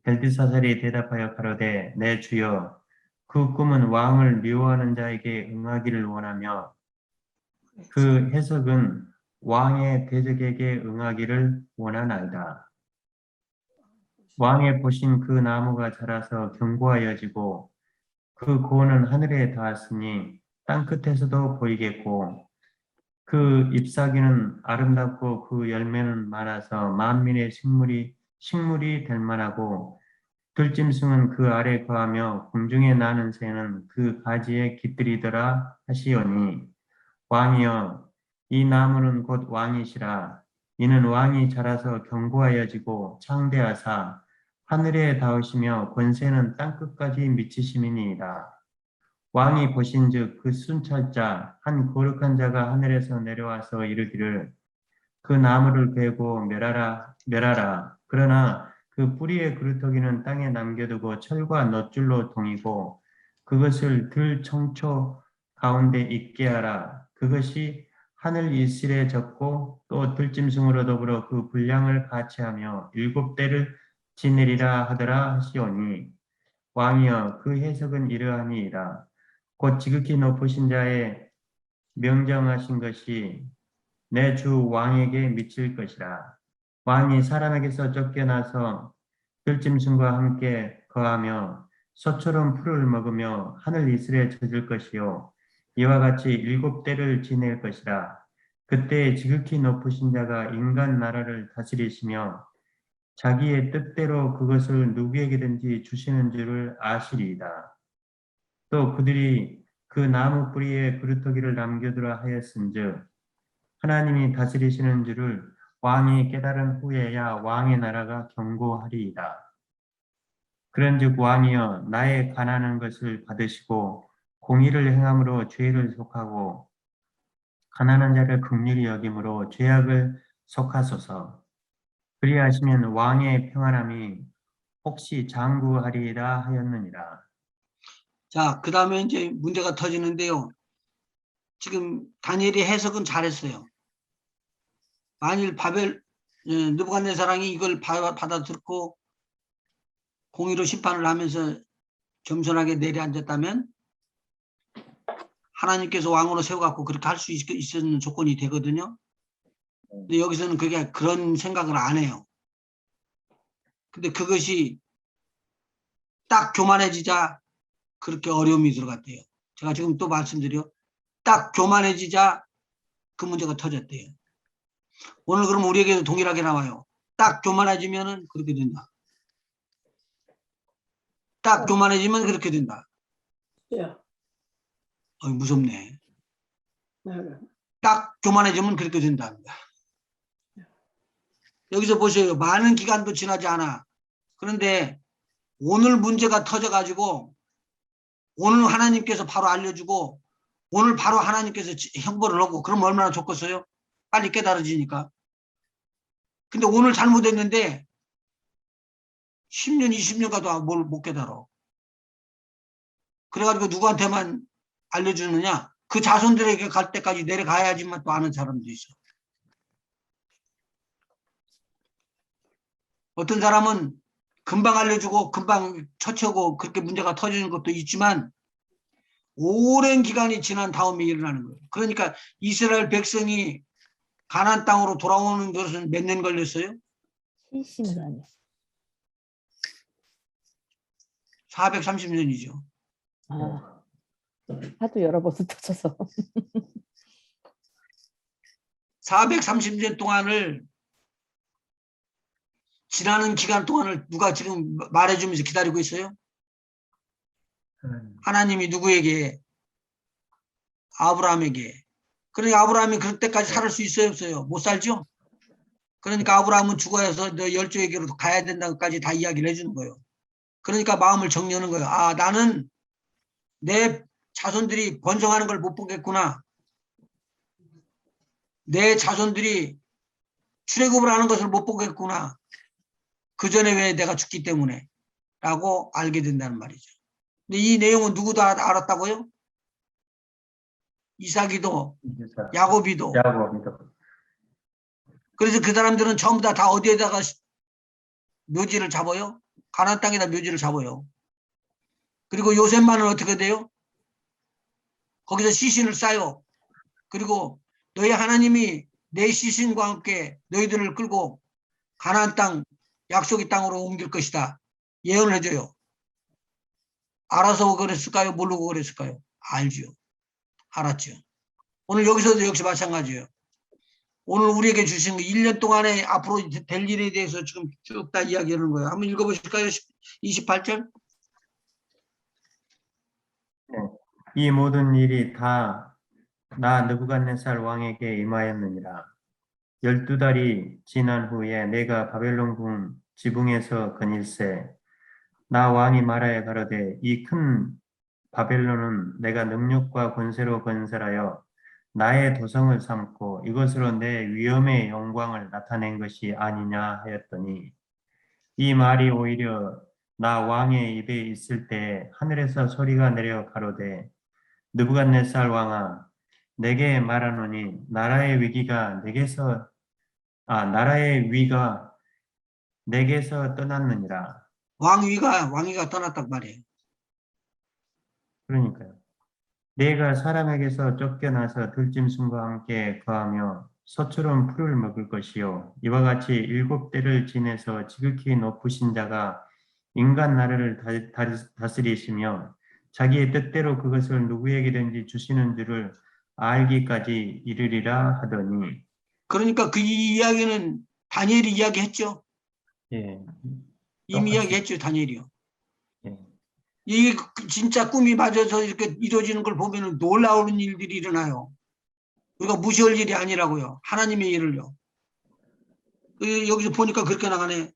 벨드사살이 대답하여 가로되 내 주여 그 꿈은 왕을 미워하는 자에게 응하기를 원하며 그 해석은 왕의 대적에게 응하기를 원하나이다. 왕의 보신 그 나무가 자라서 견고하여지고 그 고는 하늘에 닿았으니 땅 끝에서도 보이겠고 그 잎사귀는 아름답고 그 열매는 많아서 만민의 식물이 될 만하고 들짐승은 그 아래 거하며 공중에 나는 새는 그 가지에 깃들이더라 하시오니 왕이여 이 나무는 곧 왕이시라. 이는 왕이 자라서 견고하여지고 창대하사 하늘에 닿으시며 권세는 땅끝까지 미치심이니이다. 왕이 보신즉 그 순찰자 한 거룩한 자가 하늘에서 내려와서 이르기를 그 나무를 베고 멸하라. 그러나 그 뿌리의 그루터기는 땅에 남겨두고 철과 놋줄로 동이고 그것을 들 청초 가운데 있게 하라. 그것이 하늘 이슬에 젖고 또 들짐승으로 더불어 그 분량을 같이 하며 7대를 지내리라 하더라 하시오니 왕이여 그 해석은 이러하니이다. 곧 지극히 높으신 자의 명정하신 것이 내 주 왕에게 미칠 것이라. 왕이 사람에게서 쫓겨나서 들짐승과 함께 거하며 소처럼 풀을 먹으며 하늘 이슬에 젖을 것이요 이와 같이 7대를 지낼 것이라. 그때 지극히 높으신 자가 인간 나라를 다스리시며 자기의 뜻대로 그것을 누구에게든지 주시는 줄을 아시리이다. 또 그들이 그 나무 뿌리에 그루터기를 남겨두라 하였은즉 하나님이 다스리시는 줄을 왕이 깨달은 후에야 왕의 나라가 견고하리이다. 그런즉 왕이여 나의 가난한 것을 받으시고 공의를 행함으로 죄를 속하고 가난한 자를 긍휼히 여김으로 죄악을 속하소서. 그리하시면 왕의 평안함이 혹시 장구하리이다 하였느니라. 자, 그 다음에 이제 문제가 터지는데요. 지금 다니엘이 해석은 잘했어요. 만일 느부갓네살이 이걸 받아들고 공의로 심판을 하면서 겸손하게 내려앉았다면 하나님께서 왕으로 세워갖고 그렇게 할 수 있었는 조건이 되거든요. 근데 여기서는 그런 생각을 안 해요. 근데 그것이 딱 교만해지자 그렇게 어려움이 들어갔대요. 제가 지금 또 말씀드려 딱 교만해지자 그 문제가 터졌대요. 오늘 그럼 우리에게도 동일하게 나와요. 딱 교만해지면은 그렇게 된다. 딱 교만해지면 그렇게 된다. 야, 무섭네. 나가. 딱 교만해지면 그렇게 된답니다. 여기서 보세요. 많은 기간도 지나지 않아. 그런데 오늘 문제가 터져가지고 오늘 하나님께서 바로 알려주고 오늘 바로 하나님께서 형벌을 하고 그럼 얼마나 좋겠어요? 빨리 깨달아지니까. 근데 오늘 잘못했는데 10년, 20년 가도 뭘 못 깨달아. 그래가지고 누구한테만 알려주느냐? 그 자손들에게 갈 때까지 내려가야지만 또 아는 사람도 있어. 어떤 사람은 금방 알려주고 금방 처치하고 그렇게 문제가 터지는 것도 있지만 오랜 기간이 지난 다음에 일어나는 거예요. 그러니까 이스라엘 백성이 가나안 땅으로 돌아오는 것은 몇 년 걸렸어요? 70년이요. 430년이죠. 아, 하도 여러 번 흩어져서. 430년 동안을 지나는 기간 동안을 누가 지금 말해주면서 기다리고 있어요? 하나님이 누구에게? 아브라함에게. 그러니까 아브라함이 그럴 때까지 살 수 있어요, 없어요? 못 살죠? 그러니까 아브라함은 죽어야 해서 너 열조에게로 가야 된다고까지 다 이야기를 해주는 거예요. 그러니까 마음을 정리하는 거예요. 아, 나는 내 자손들이 번성하는 걸 못 보겠구나. 내 자손들이 출애굽을 하는 것을 못 보겠구나. 그 전에 왜 내가 죽기 때문에 라고 알게 된다는 말이죠. 근데 이 내용은 누구도 알았다고요? 이삭이도 야곱이도. 그래서 그 사람들은 전부 다 어디에다가 묘지를 잡아요? 가나안 땅에다 묘지를 잡아요. 그리고 요셉만은 어떻게 돼요? 거기서 시신을 싸요. 그리고 너희 하나님이 내 시신과 함께 너희들을 끌고 가나안 땅 약속의 땅으로 옮길 것이다. 예언을 해줘요. 알아서 그랬을까요? 모르고 그랬을까요? 알죠. 알았죠. 오늘 여기서도 역시 마찬가지예요. 오늘 우리에게 주신 1년 동안에 앞으로 될 일에 대해서 지금 쭉 다 이야기하는 거예요. 한번 읽어보실까요? 28절. 이 모든 일이 다 나 느부갓네살 왕에게 임하였느니라. 12달이 지난 후에 내가 바벨론 궁 지붕에서 거닐세 나 왕이 말하여 가로되 이 큰 바벨론은 내가 능력과 권세로 건설하여 나의 도성을 삼고 이것으로 내 위엄의 영광을 나타낸 것이 아니냐 하였더니 이 말이 오히려 나 왕의 입에 있을 때 하늘에서 소리가 내려 가로되 느부갓네살 왕아 내게 말하노니 나라의 위가 내게서 떠났느니라. 왕위가 떠났단 말이에요. 그러니까요. 내가 사람에게서 쫓겨나서 들짐승과 함께 거하며 소처럼 풀을 먹을 것이요 이와 같이 7대를 지내서 지극히 높으신 자가 인간 나라를 다스리시며 자기의 뜻대로 그것을 누구에게든지 주시는 줄을 알기까지 이르리라 하더니. 그러니까 그 이야기는 다니엘이 이야기했죠. 예. 이미 이야기했죠. 다니엘이요. 예. 이게 진짜 꿈이 맞아서 이렇게 이루어지는 걸 보면 놀라운 일들이 일어나요. 우리가 무시할 일이 아니라고요. 하나님의 일을요. 여기서 보니까 그렇게 나가네.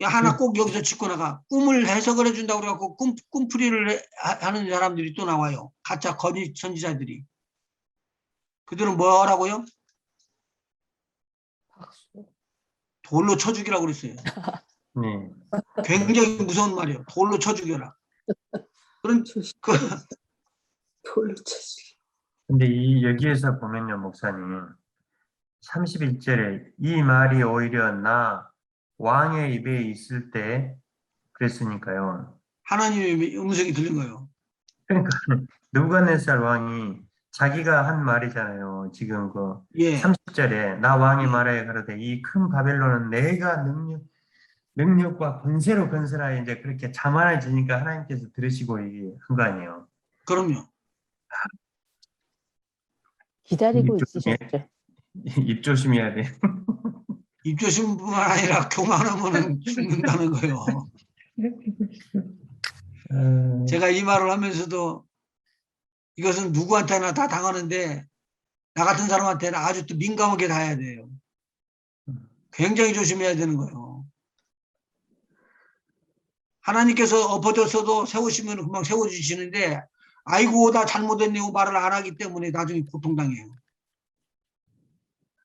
야, 하나 꼭 여기서 짚고 나가. 꿈을 해석을 해준다고 그래갖고 꿈풀이를 하는 사람들이 또 나와요. 가짜 거짓 선지자들이. 그들은 뭐라고요? 돌로 쳐 죽이라고 그랬어요. 네. 굉장히 무서운 말이에요. 돌로 쳐 죽여라. 그런 돌로 쳐주기. 근데 여기에서 보면요, 목사님. 31절에 이 말이 오히려 나 왕의 입에 있을 때 그랬으니까요. 하나님의 음성이 들린 거예요. 그러니까 느부갓네살 왕이 자기가 한 말이잖아요. 지금 그 예. 30절에 나 왕이 말하여 가로되 이 큰 바벨론은 내가 능력과 권세로 건설하여 이제 그렇게 자만해지니까 하나님께서 들으시고 얘기한 거 아니에요. 그럼요. 기다리고 입 조심해. 있으셨죠. 입 조심해야 돼. 입조심뿐만 아니라 교만하면 죽는다는 거예요. 제가 이 말을 하면서도 이것은 누구한테나 다 당하는데 나 같은 사람한테는 아주 또 민감하게 다 해야 돼요. 굉장히 조심해야 되는 거예요. 하나님께서 엎어졌어도 세우시면 금방 세워주시는데 아이고 나 잘못했네요 말을 안 하기 때문에 나중에 고통당해요.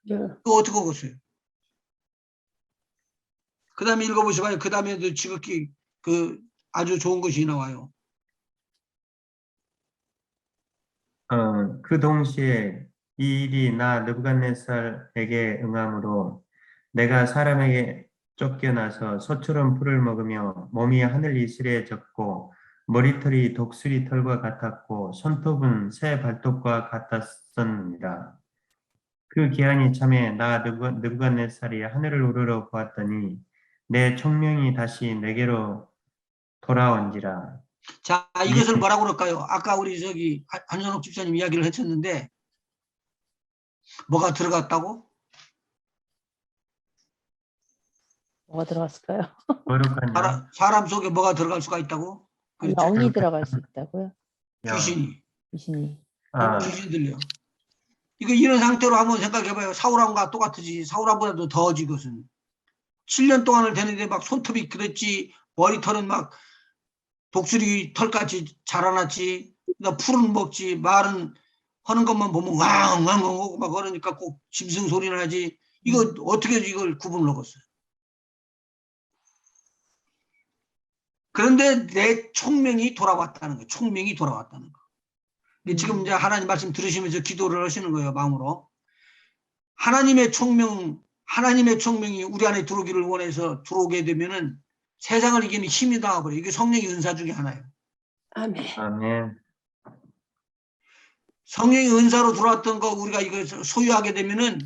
예. 또 어떻게 하겠어요? 그 다음에 읽어보시봐요. 그 다음에도 지극히 아주 좋은 것이 나와요. 그 동시에 이 일이 나 느부갓네살에게 응함으로 내가 사람에게 쫓겨나서 소처럼 풀을 먹으며 몸이 하늘 이슬에 젖고 머리털이 독수리 털과 같았고 손톱은 새 발톱과 같았었느니라. 그 기한이 참에 나 느부갓네살이 하늘을 우러러 보았더니 내 총명이 다시 내게로 돌아온지라. 자, 이것을 뭐라고 그럴까요? 아까 우리 한선옥 집사님 이야기를 했었는데 뭐가 들어갔다고? 뭐가 들어갔을까요? 거룩한 영, 사람 속에 뭐가 들어갈 수가 있다고? 영이 들어갈 수 있다고요? 귀신이. 귀신이. 귀신들요. 이런 상태로 한번 생각해봐요. 사울왕과 똑같으지. 사울왕보다도 더하지 이것은. 7년 동안을 되는데 막 손톱이 그랬지. 머리털은 막 독수리 털같이 자라났지. 풀은 먹지. 말은 하는 것만 보면 왕왕왕 하고 막 그러니까 꼭 짐승 소리 나지. 이거 어떻게 이걸 구분을 하겠어요? 그런데 내 총명이 돌아왔다는 거예요. 총명이 돌아왔다는 거. 지금 이제 하나님 말씀 들으시면서 기도를 하시는 거예요. 마음으로. 하나님의 총명이 우리 안에 들어오기를 원해서 들어오게 되면은 세상을 이기는 힘이 나와버려요. 이게 성령의 은사 중에 하나예요. 아멘. 아멘. 성령의 은사로 들어왔던 거 우리가 이거 소유하게 되면은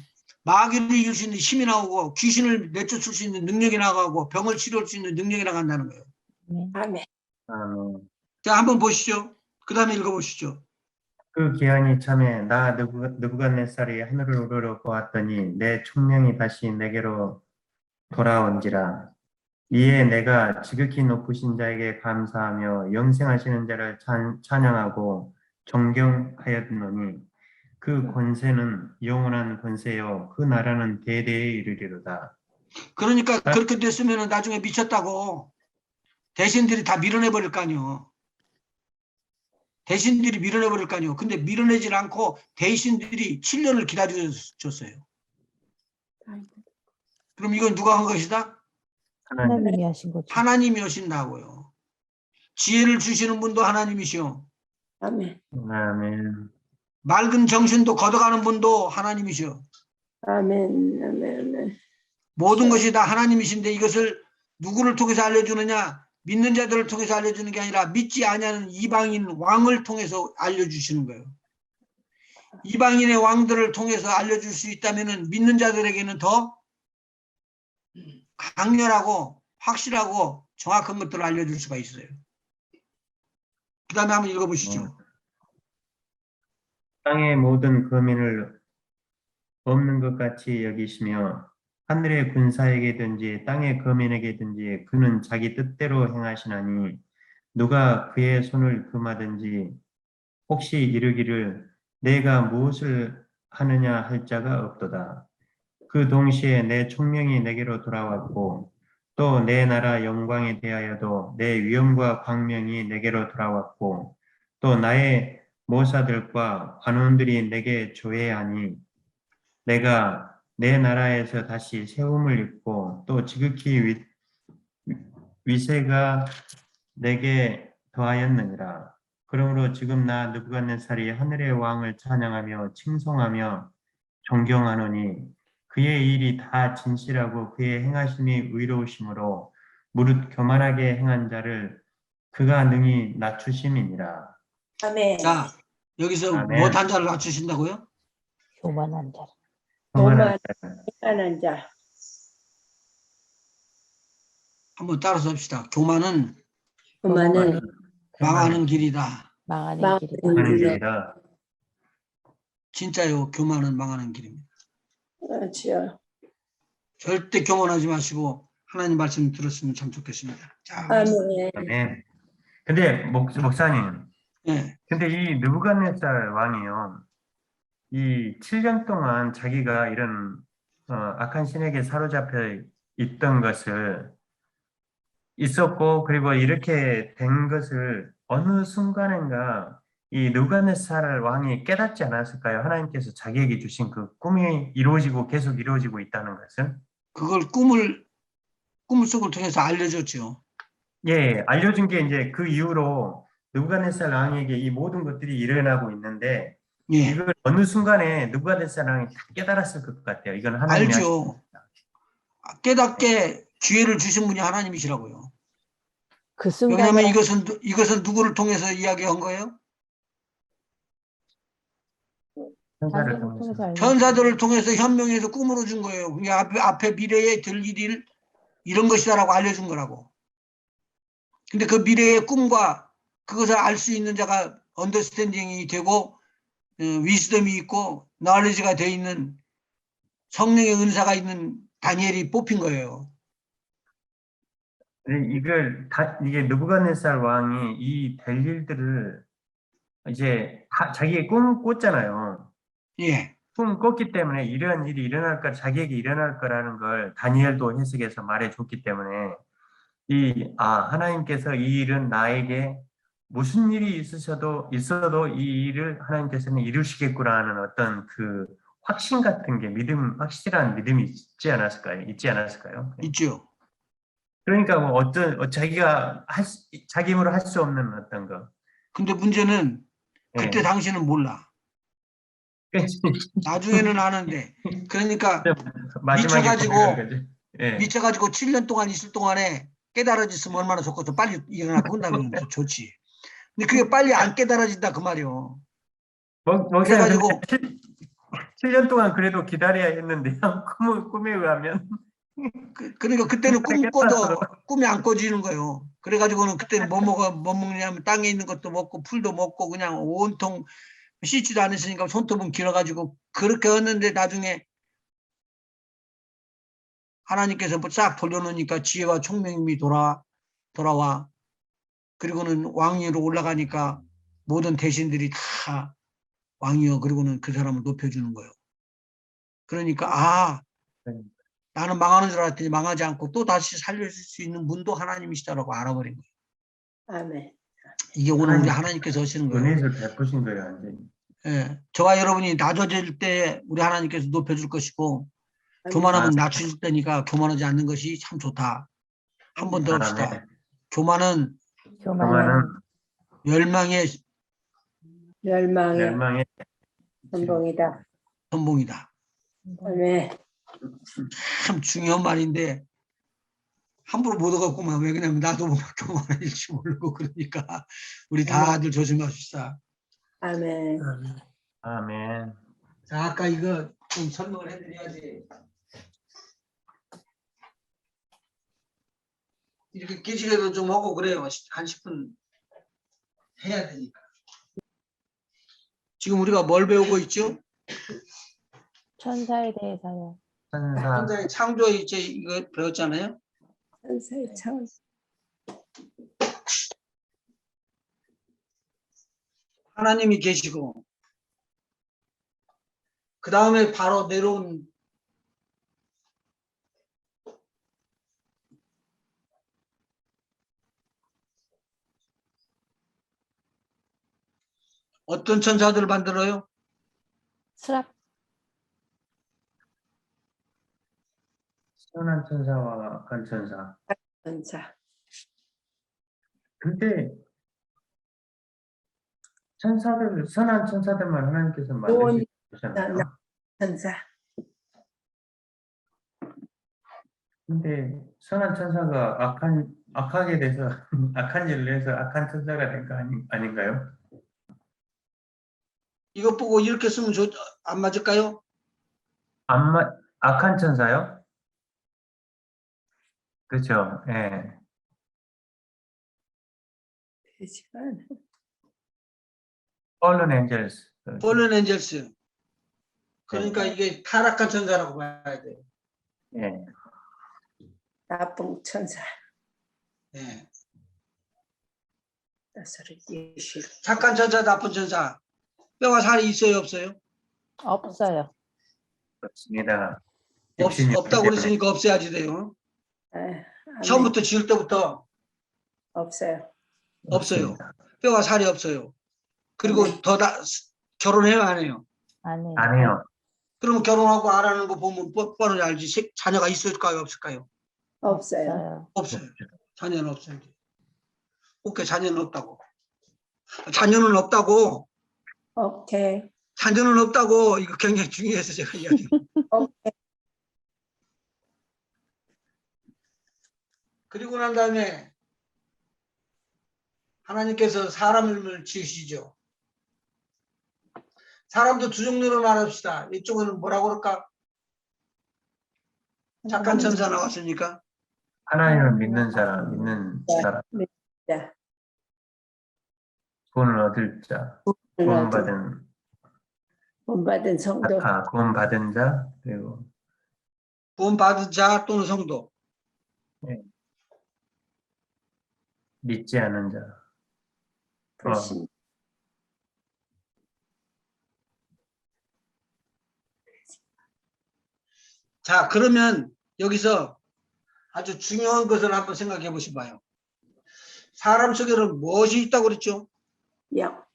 마귀를 이길 수 있는 힘이 나오고 귀신을 내쫓을 수 있는 능력이 나가고 병을 치료할 수 있는 능력이 나간다는 거예요. 아멘. 아멘. 자, 한번 보시죠. 그 다음에 읽어보시죠. 그 기한이 참에 나 느부갓네살이 하늘을 우러러 보았더니 내 총명이 다시 내게로 돌아온지라. 이에 내가 지극히 높으신 자에게 감사하며 영생하시는 자를 찬양하고 존경하였노니 그 권세는 영원한 권세요 그 나라는 대대에 이르리로다. 그러니까 그렇게 됐으면 나중에 미쳤다고 대신들이 다 밀어내버릴 거 아니요. 대신들이 밀어내버릴 거 아니요. 근데 밀어내질 않고 대신들이 7년을 기다려줬어요. 그럼 이건 누가 한 것이다? 하나님이 하신 거죠. 하나님이 하신다고요. 지혜를 주시는 분도 하나님이시오. 아멘. 아멘. 맑은 정신도 걷어가는 분도 하나님이시오. 아멘. 아멘. 모든 것이 다 하나님이신데 이것을 누구를 통해서 알려주느냐? 믿는 자들을 통해서 알려주는 게 아니라 믿지 아니하는 이방인 왕을 통해서 알려주시는 거예요. 이방인의 왕들을 통해서 알려줄 수 있다면 믿는 자들에게는 더 강렬하고 확실하고 정확한 것들을 알려줄 수가 있어요. 그 다음에 한번 읽어보시죠. 땅의 모든 거민을 없는 것 같이 여기시며 하늘의 군사에게든지 땅의 거민에게든지 그는 자기 뜻대로 행하시나니 누가 그의 손을 금하든지 혹시 이르기를 내가 무엇을 하느냐 할 자가 없도다. 그 동시에 내 총명이 내게로 돌아왔고 또 내 나라 영광에 대하여도 내 위엄과 광명이 내게로 돌아왔고 또 나의 모사들과 관원들이 내게 조회하니 내가 내 나라에서 다시 세움을 입고 또 지극히 위세가 내게 더하였느니라. 그러므로 지금 나 느부갓네살이 하늘의 왕을 찬양하며 칭송하며 존경하노니 그의 일이 다 진실하고 그의 행하심이 의로우심으로 무릇 교만하게 행한 자를 그가 능히 낮추심이니라. 아멘. 자, 여기서 아멘. 못한 자를 낮추신다고요? 교만한 자. 교만한 자. 교만한 자. 한번 따라서 합시다. 교만은 교만은 망하는 길이다. 망하는 망하는 길이다. 하는 길이다. 길이다. 진짜요. 교만은 망하는 길입니다. 주여. 절대 교만하지 마시고 하나님 말씀 들었으면 참 좋겠습니다. 자, 아멘. 아멘. 근데 목사님, 예. 근데 이 느부갓네살 왕이요, 이 7년 동안 자기가 이런 악한 신에게 사로잡혀 있던 것을 있었고, 그리고 이렇게 된 것을 어느 순간인가 이 느부갓네살 왕이 깨닫지 않았을까요? 하나님께서 자기에게 주신 그 꿈이 이루어지고 계속 이루어지고 있다는 것을. 그걸 꿈을 속을 통해서 알려줬죠. 예, 알려준 게 이제 그 이후로 느부갓네살 왕에게 이 모든 것들이 일어나고 있는데, 예. 이걸 어느 순간에 느부갓네살 왕이 다 깨달았을 것 같아요. 이건 하나님이 알죠. 깨닫게 기회를 주신 분이 하나님이시라고요. 그 순간에 왜냐하면 이것은 누구를 통해서 이야기한 거예요? 천사를 자기를 통해서. 통해서 알려. 천사들을 통해서 현명해서 꿈으로 준 거예요. 그게 앞에 미래에 될 일이 이런 것이다라고 알려준 거라고. 근데 그 미래의 꿈과 그것을 알 수 있는 자가 언더스탠딩이 되고 위스덤이 있고 나레지가 돼 있는 성령의 은사가 있는 다니엘이 뽑힌 거예요. 이게 느부갓네살 왕이 이 될 일들을 이제 자기의 꿈을 꿨잖아요. 예. 꿈을 꿨기 때문에 이런 일이 일어날 거, 자기에게 일어날 거라는 걸 다니엘도 해석해서 말해줬기 때문에 하나님께서 이 일은 나에게 무슨 일이 있어도 이 일을 하나님께서는 이루시겠구나 하는 어떤 그 확신 같은 게 확실한 믿음이 있지 않았을까요? 있죠. 그러니까 뭐 자기가 자기 힘으로 할 수 없는 어떤 거. 근데 문제는 그때 예. 당신은 몰라. 나중에는 아는데. 그러니까 마지막에 미쳐가지고 고백한 거지. 예. 7년 동안 있을 동안에 깨달아졌으면 얼마나 좋겠어. 빨리 일어나고 한다면 좋지. 근데 그게 빨리 안 깨달아진다 그 말이요. 목사님, 그래가지고 7년 동안 그래도 기다려야 했는데 꿈에 의하면 그러니까 그때는 꿈 깨달았어도. 꿔도 꿈이 안 꿔지는 거예요. 그래가지고는 그때는 뭐 먹냐면 땅에 있는 것도 먹고 풀도 먹고 그냥 온통 씻지도 않으시니까 손톱은 길어가지고 그렇게 했는데 나중에 하나님께서 싹 돌려놓으니까 지혜와 총명이 돌아와. 그리고는 왕위로 올라가니까 모든 대신들이 다 왕이요. 그리고는 그 사람을 높여주는 거예요. 그러니까 나는 망하는 줄 알았더니 망하지 않고 또 다시 살려줄 수 있는 분도 하나님이시다라고 알아버린 거예요. 아멘. 이게 오늘 우리 하나님께서 하시는 거예요. 은혜를 베푸신 거예요, 완전히. 예, 저와 여러분이 낮아질 때 우리 하나님께서 높여줄 것이고 교만하면 낮춰줄 때니까 교만하지 않는 것이 참 좋다. 한 번 더 합시다. 아멘. 교만은 교만은 멸망의 멸망의 선봉이다. 선봉이다. 아멘. 참 중요한 말인데 함부로 못 얻었구만. 왜 그러냐면 나도 교만할지 모르고 그러니까 우리 다들 조심합시다. 아멘. 아멘. 자, 아까 이거 좀 설명을 해드려야지. 이렇게 기식에도 좀 하고 그래요. 한 10분 해야 되니까. 지금 우리가 뭘 배우고 있죠? 천사에 대해서요. 천사. 현장의 창조에 이제 이거 배웠잖아요. 천사의 참. 하나님이 계시고 그 다음에 바로 내려온 어떤 천사들을 만들어요? 스랍 선한 천사와 악한 천사. 천사. 근데 선한 천사들만 하나님께서 좋은 만드시잖아요. 천사. 근데 선한 천사가 악하게 돼서 악한 일을 해서 악한 천사가 된 거 아닌가요? 이것 보고 이렇게 쓰면 안 맞을까요? 악한 천사요? 그렇죠. 예. 되지가 않아. Fallen angels. 폴른 엔젤스. 그러니까 이게 타락한 천사라고 봐야 돼요. 예. 나쁜 천사. 예. 나사렛 예수 착한 천사, 나쁜 천사. 뼈가 살이 있어요, 없어요? 없어요. 없습니다. 육신이 없기 없다고 때문에. 그랬으니까 없애야지 돼요. 아멘. 처음부터 지을 때부터 없어요. 없어요. 없습니다. 뼈가 살이 없어요. 그리고 아멘. 결혼해요, 안 해요? 안 해요. 안 해요. 그러면 결혼하고 안 하는 거 보면 뻔히 알지. 자녀가 있을까요, 없을까요? 없어요. 없어요. 자녀는 없어요. 오케이, 자녀는 없다고. 자녀는 없다고. 오케이. 자녀는 없다고. 이거 굉장히 중요해서 제가 이야기. 오케이. 그리고 난 다음에 하나님께서 사람을 지으시죠. 사람도 두 종류로 말합시다. 이쪽은 뭐라고 그럴까? 착한 천사 나왔으니까. 하나님을 믿는 사람, 믿는 사람, 자, 구원을 얻을 자, 본받은 성도. 구원받은 자, 그리고 구원받은 자 또는 성도. 믿지 않은 자. 불신. 자, 그러면 여기서 아주 중요한 것을 한번 생각해 보시봐요. 사람 속에는 무엇이 있다고 그랬죠? 영.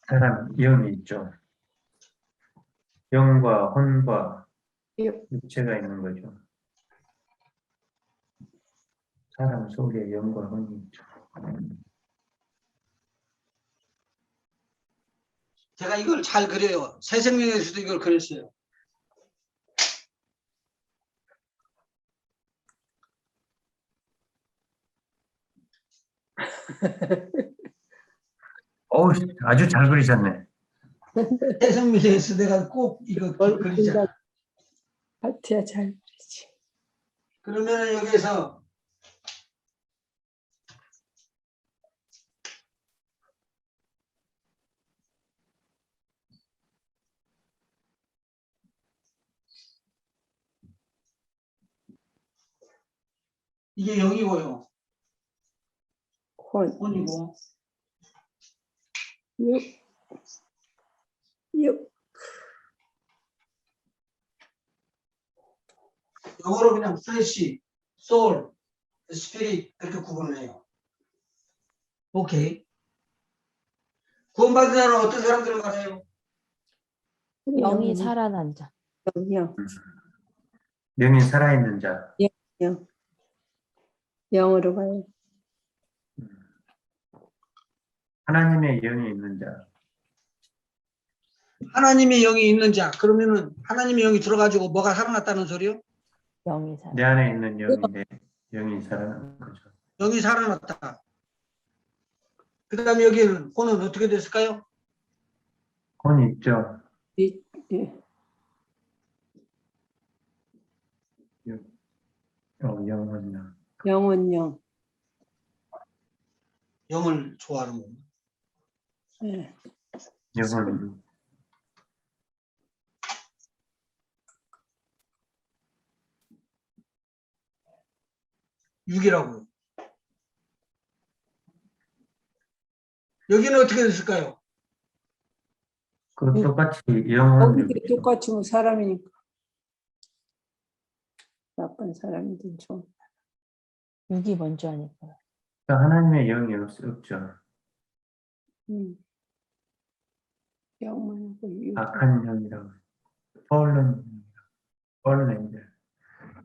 사람 영이 있죠. 영과 혼과 육. 육체가 있는 거죠. 사람 속에 영과 혼이 있죠. 제가 이걸 잘 그려요. 새 생명에서도 이걸 그렸어요. 어우, 아주 잘 그리셨네. 새 생명에서 내가 꼭 이거 그리자. 하트야 잘 그리지. 그러면 여기에서 이게 0이고요. 혼이고. 6. 영어로 그냥 flesh, soul, spirit 이렇게 구분을 해요. 오케이. 구원받은 자는 어떤 사람들을 말해요? 영이 살아난 자. 영. 영이 살아있는 자. 영. 영으로 가요. 하나님의 영이 있는 자. 하나님의 영이 있는 자. 그러면은 하나님의 영이 들어가지고 뭐가 살아났다는 소리요? 영이 살아. 내 안에 있는 영인데 영이 살아나는 거죠. 영이 살아났다. 그 다음에 여기는 혼은 어떻게 됐을까요? 혼이 있죠. 영혼이나. 영은 영. 영을 좋아하는 겁니다. 네. 영혼. 육이라고요. 여기는 어떻게 됐을까요? 그 똑같이 영혼. 거기 똑같이 뭐 사람이니까. 나쁜 사람이든 좋은. 6이 먼저 하니까요. 하나님의 영이 없죠. 영만 하고 육. 악한 영이라고. fallen angel.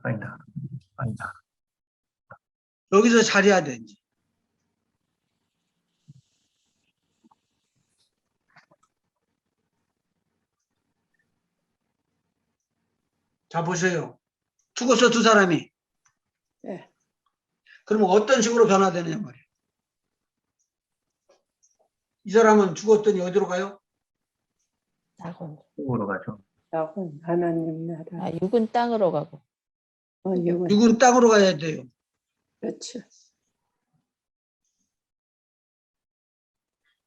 아니다. 여기서 잘해야 돼, 이제. 자, 보세요. 죽었어, 두 사람이. 네. 그러면 어떤 식으로 변화되느냐 말이에요. 이 사람은 죽었더니 어디로 가요? 낙원. 쪽으로 가죠. 영은 하나님 나라. 6은 땅으로 가고. 영은. 육은 땅으로 가야 돼요. 그렇죠.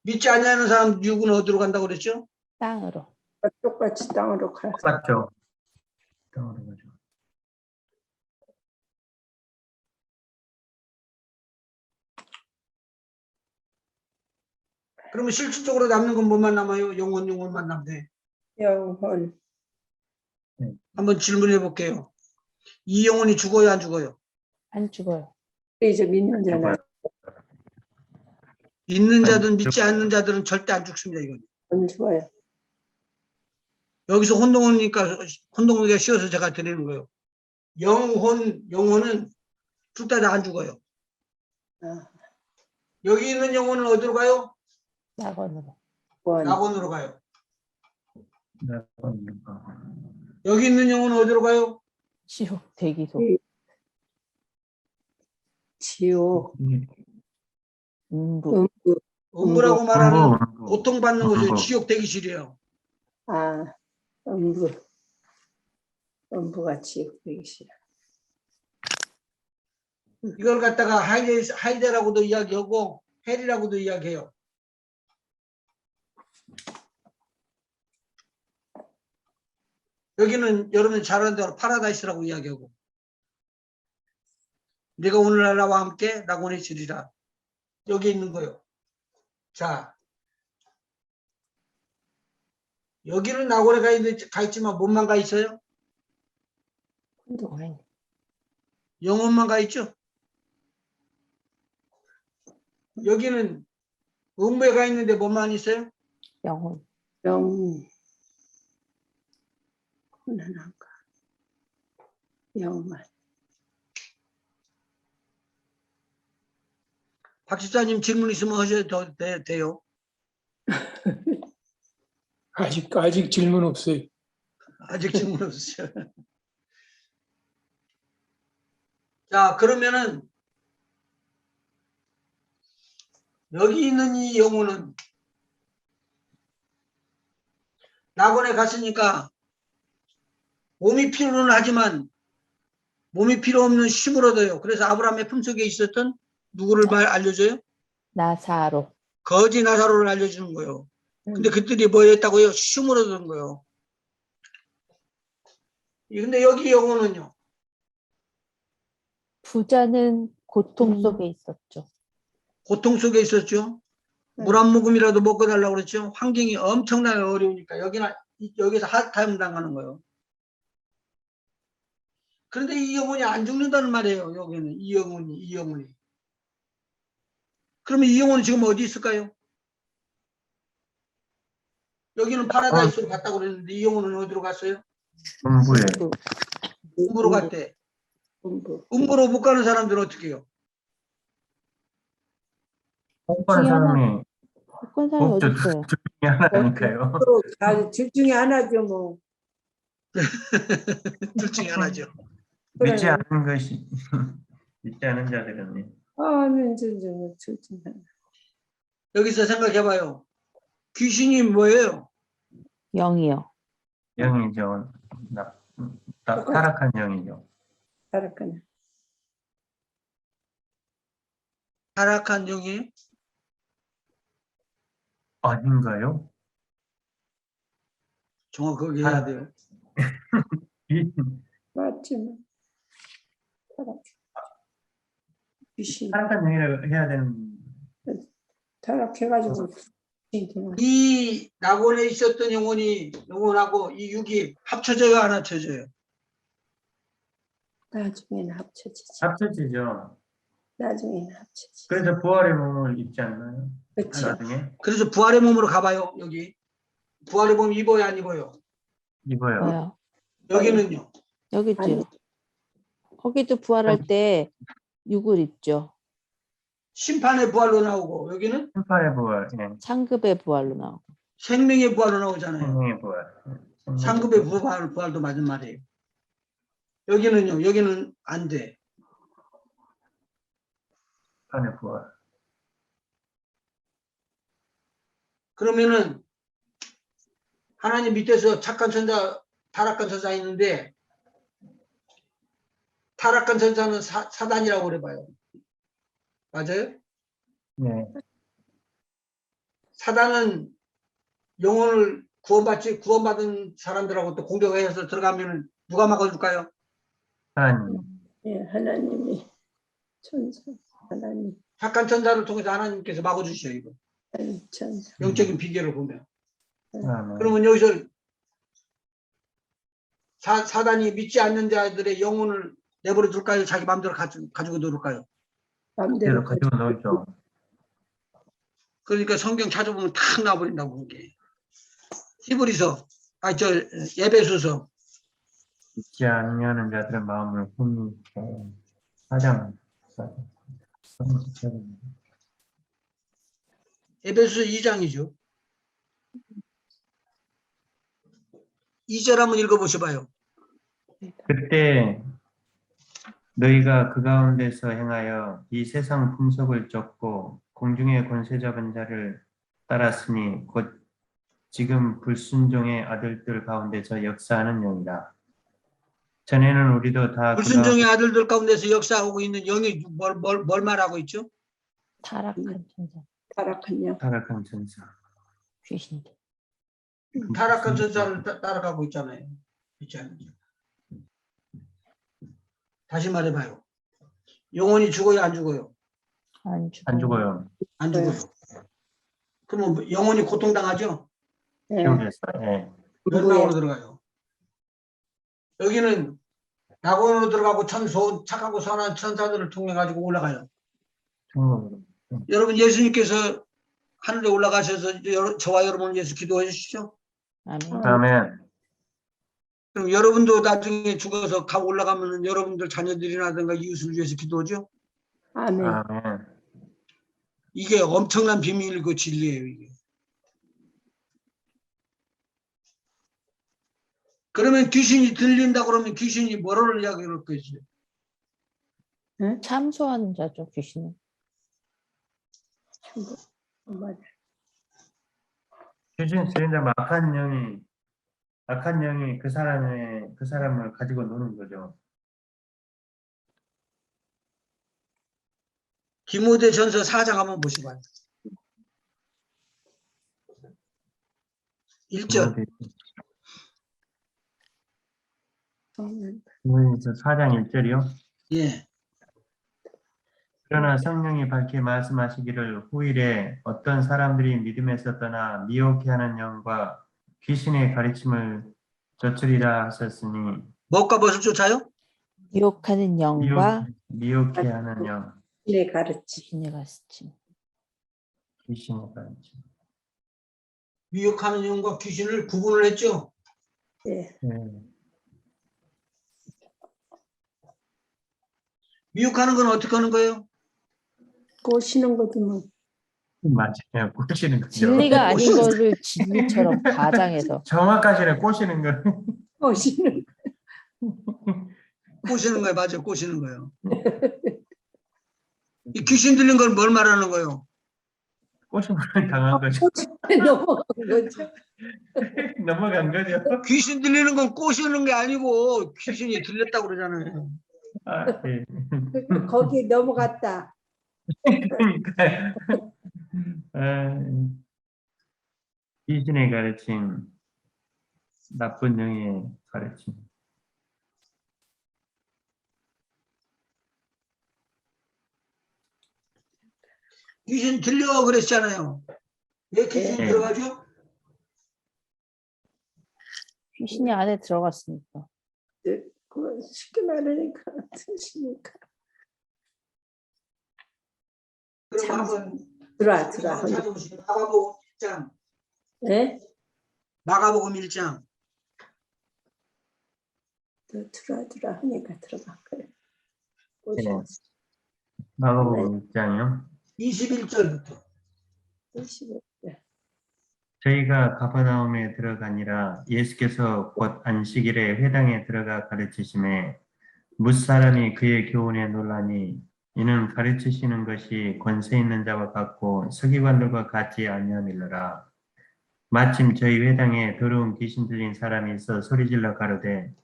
믿지 않는 사람 육은 어디로 간다고 그랬죠? 땅으로. 똑같이 땅으로 가. 똑같죠. 땅으로 가죠. 그러면 실질적으로 남는 건 뭐만 남아요? 영혼만 남네. 영혼. 한번 질문해 볼게요. 이 영혼이 죽어요, 안 죽어요? 안 죽어요. 이제 믿는 자는 믿는 자든 믿지 않는 자들은 절대 안 죽습니다. 이건. 안 죽어요. 여기서 혼동하기가 쉬워서 제가 드리는 거예요. 영혼은 둘 다 안 죽어요. 아, 여기 있는 영혼은 어디로 가요? 낙원으로. 원. 낙원으로 가요. 여기 있는 영혼은 어디로 가요? 지옥 대기소. 지옥. 음부. 음부. 음부라고 말하는 음부. 고통받는 곳이 음부. 지옥 대기실이에요. 아, 음부. 음부가 지옥 되기 싫어. 이걸 갖다가 하이데라고도 이야기하고 헬이라고도 이야기해요. 여기는 여러분 잘 아는 대로 파라다이스라고 이야기하고, 네가 오늘날 나와 함께 낙원에 있으리라. 여기 있는 거예요. 자, 여기는 낙원에 가 있지만 몸만 가 있어요? 아니, 영혼만 가 있죠? 여기는 음부에 가 있는데 몸만 있어요? 영혼. 편안한가. 영만. 박 집사님 질문 있으면 하셔도 돼요. 아직 질문 없어요. 아직 질문 없으세요. 자, 그러면은 여기 있는 이 영혼은 낙원에 갔으니까 몸이 필요는 하지만 몸이 필요 없는 쉼을 얻어요. 그래서 아브라함의 품속에 있었던 누구를 알려줘요? 나사로. 거지 나사로를 알려주는 거예요. 근데 그들이 뭐 했다고요? 쉼을 얻은 거예요. 근데 여기 영혼은요? 부자는 고통 속에 있었죠. 고통 속에 있었죠. 물 한 모금이라도 먹고 달라고 그랬죠. 환경이 엄청나게 어려우니까 여기서 하타임 당하는 거예요. 그런데 이 영혼이 안 죽는다는 말이에요. 여기는 이 영혼이. 그러면 이 영혼은 지금 어디 있을까요? 여기는 파라다이스로 갔다고 그랬는데 이 영혼은 어디로 갔어요? 음부에. 음부로 갔대. 음부. 음부로 못 가는 사람들은 어떻게 해요? 복권 사람이 복권 사람이 어디 있어요? 둘 중에 하나니까요. 둘 중에 하나죠, 뭐. 둘 중에 하나죠. 믿지 않는 것이 믿지 않은 자들은 둘 중에 하나. 여기서 생각해봐요. 귀신이 뭐예요? 영이요. 영이죠. 타락한 영이죠. 타락하네. 타락한 영이 아닌가요? 정확하게 해야 돼요. 맞지만. 타락. 귀신. 타락한 영이라고 해야 되는. 타락해가지고. 이 낙원에 있었던 영혼하고 이 육이 합쳐져요, 안 합쳐져요? 나중에는 합쳐지지. 합쳐지죠. 나중에는 합쳐지지. 그래서 부활의 몸을 입지 않나요? 그렇지. 나중에 그래서 부활의 몸으로 가봐요. 여기 부활의 몸 입어요, 안 입어요? 입어요. 뭐요? 여기는요? 여기죠. 아니. 거기도 부활할 때 육을 입죠. 심판의 부활로 나오고 여기는 심판의 부활, 상급의 부활로 나오고. 생명의 부활로 나오잖아요. 생명의 부활. 상급의 부활도 맞은 말이에요. 여기는요? 여기는 안 돼. 심판의 부활. 그러면은 하나님 밑에서 착한 천사, 타락한 천사 있는데 타락한 천사는 사단이라고 그래봐요. 맞아요? 네. 사단은 영혼을 구원받은 사람들하고 또 공격해서 들어가면 누가 막아줄까요? 하나님. 예, 하나님이 천사 하나님. 착한 천사를 통해서 하나님께서 막아주셔요. 이거. 천사. 영적인 비결을 보면. 아멘. 그러면 여기서 사단이 믿지 않는 자들의 영혼을 내버려 둘까요? 자기 마음대로 가지고 놀을까요? 마음대로 그래서 가지고 놀죠. 그러니까 성경 찾아보면 탁 나와버린다고 그게. 히브리서, 에베소서 믿지 않는 자들의 마음을 혼미케 사장. 에베소서 2장이죠. 2절 한번 읽어보셔봐요. 그때 너희가 그 가운데서 행하여 이 세상 풍속을 쫓고 공중의 권세 잡은 자를 따랐으니 곧 지금 불순종의 아들들 가운데서 역사하는 영이다. 전에는 우리도 다 불순종의 아들들 가운데서 역사하고 있는 영이 뭘 말하고 있죠? 타락한 천사, 타락한 영. 타락한 천사. 귀신들. 타락한 전사를 따라가고 있잖아요. 있지 않죠? 다시 말해봐요. 영혼이 죽어요, 안 죽어요? 안 죽어요. 안 죽어요. 안 죽어요. 그러면 영혼이 고통당하죠? 예. 세월에서. 예. 멸망으로 들어가요. 여기는 낙원으로 들어가고 착하고 선한 천사들을 통해 가지고 올라가요. 천국으로. 여러분 예수님께서 하늘에 올라가셔서 저와 여러분을 위해서 기도해 주시죠. 아멘. 아멘. 그럼 여러분도 나중에 죽어서 올라가면 여러분들 자녀들이라든가 이웃을 위해서 기도하죠. 아멘. 아멘. 이게 엄청난 비밀이고 진리예요. 이게. 그러면 귀신이 들린다 그러면 귀신이 뭐를 이야기할 거지? 참소하는 자죠, 귀신은. 맞아. 귀신 들린다면 악한 영이 그 사람을 가지고 노는 거죠. 디모데전서 4장 한번 보시봐요. 1절. 디모데전서 4장 1절이요. 예. 그러나 성령이 밝히 말씀하시기를 후일에 어떤 사람들이 믿음에서 떠나 미혹해하는 영과 귀신의 가르침을 쫓으리라 하셨으니 뭐가 무엇을 쫓아요? 유혹하는 영과 미혹해하는 영, 내 가르치. 귀신의 가르침. 귀신의 가르침. 미혹하는 영과 귀신을 구분을 했죠. 예. 미혹하는 건 어떻게 하는 거예요? 꼬시는 것도 뭐. 맞아요. 꼬시는 거죠. 진리가 아닌 것을 진리처럼 과장해서. 정확하시네. 꼬시는 거. 꼬시는. 꼬시는 거예요. 맞아요. 꼬시는 거예요. 이 귀신 들린 건 뭘 말하는 거예요? 꼬심을 당한 거죠. 넘어간 거죠. 넘어간 거죠. 귀신 들리는 건 꼬시는 게 아니고 귀신이 들렸다고 그러잖아요. 아, 예. 거기 넘어갔다. 그러니까요. 아, 귀신의 가르침, 나쁜 영의 가르침. 귀신 들려 그랬잖아요. 왜 귀신이 네. 들어가죠? 귀신이 안에 들어갔으니까. 그 쉽게 말하니까 드시니까. 그럼 참. 한번 들어와. 찾아보시죠. 마가복음 1장. 네? 마가복음 1장. 들어와 하니까 들어갈 거예요. 네. 마가복음 1장이요. 21절부터. 21. 저희가 가버나움에 들어가니라 예수께서 곧 안식일에 회당에 들어가 가르치심에 뭇사람이 그의 교훈에 놀라니 이는 가르치시는 것이 권세 있는 자와 같고 서기관들과 같지 아니함이러라. 마침 저희 회당에 더러운 귀신 들린 사람이 있어 소리질러 가로되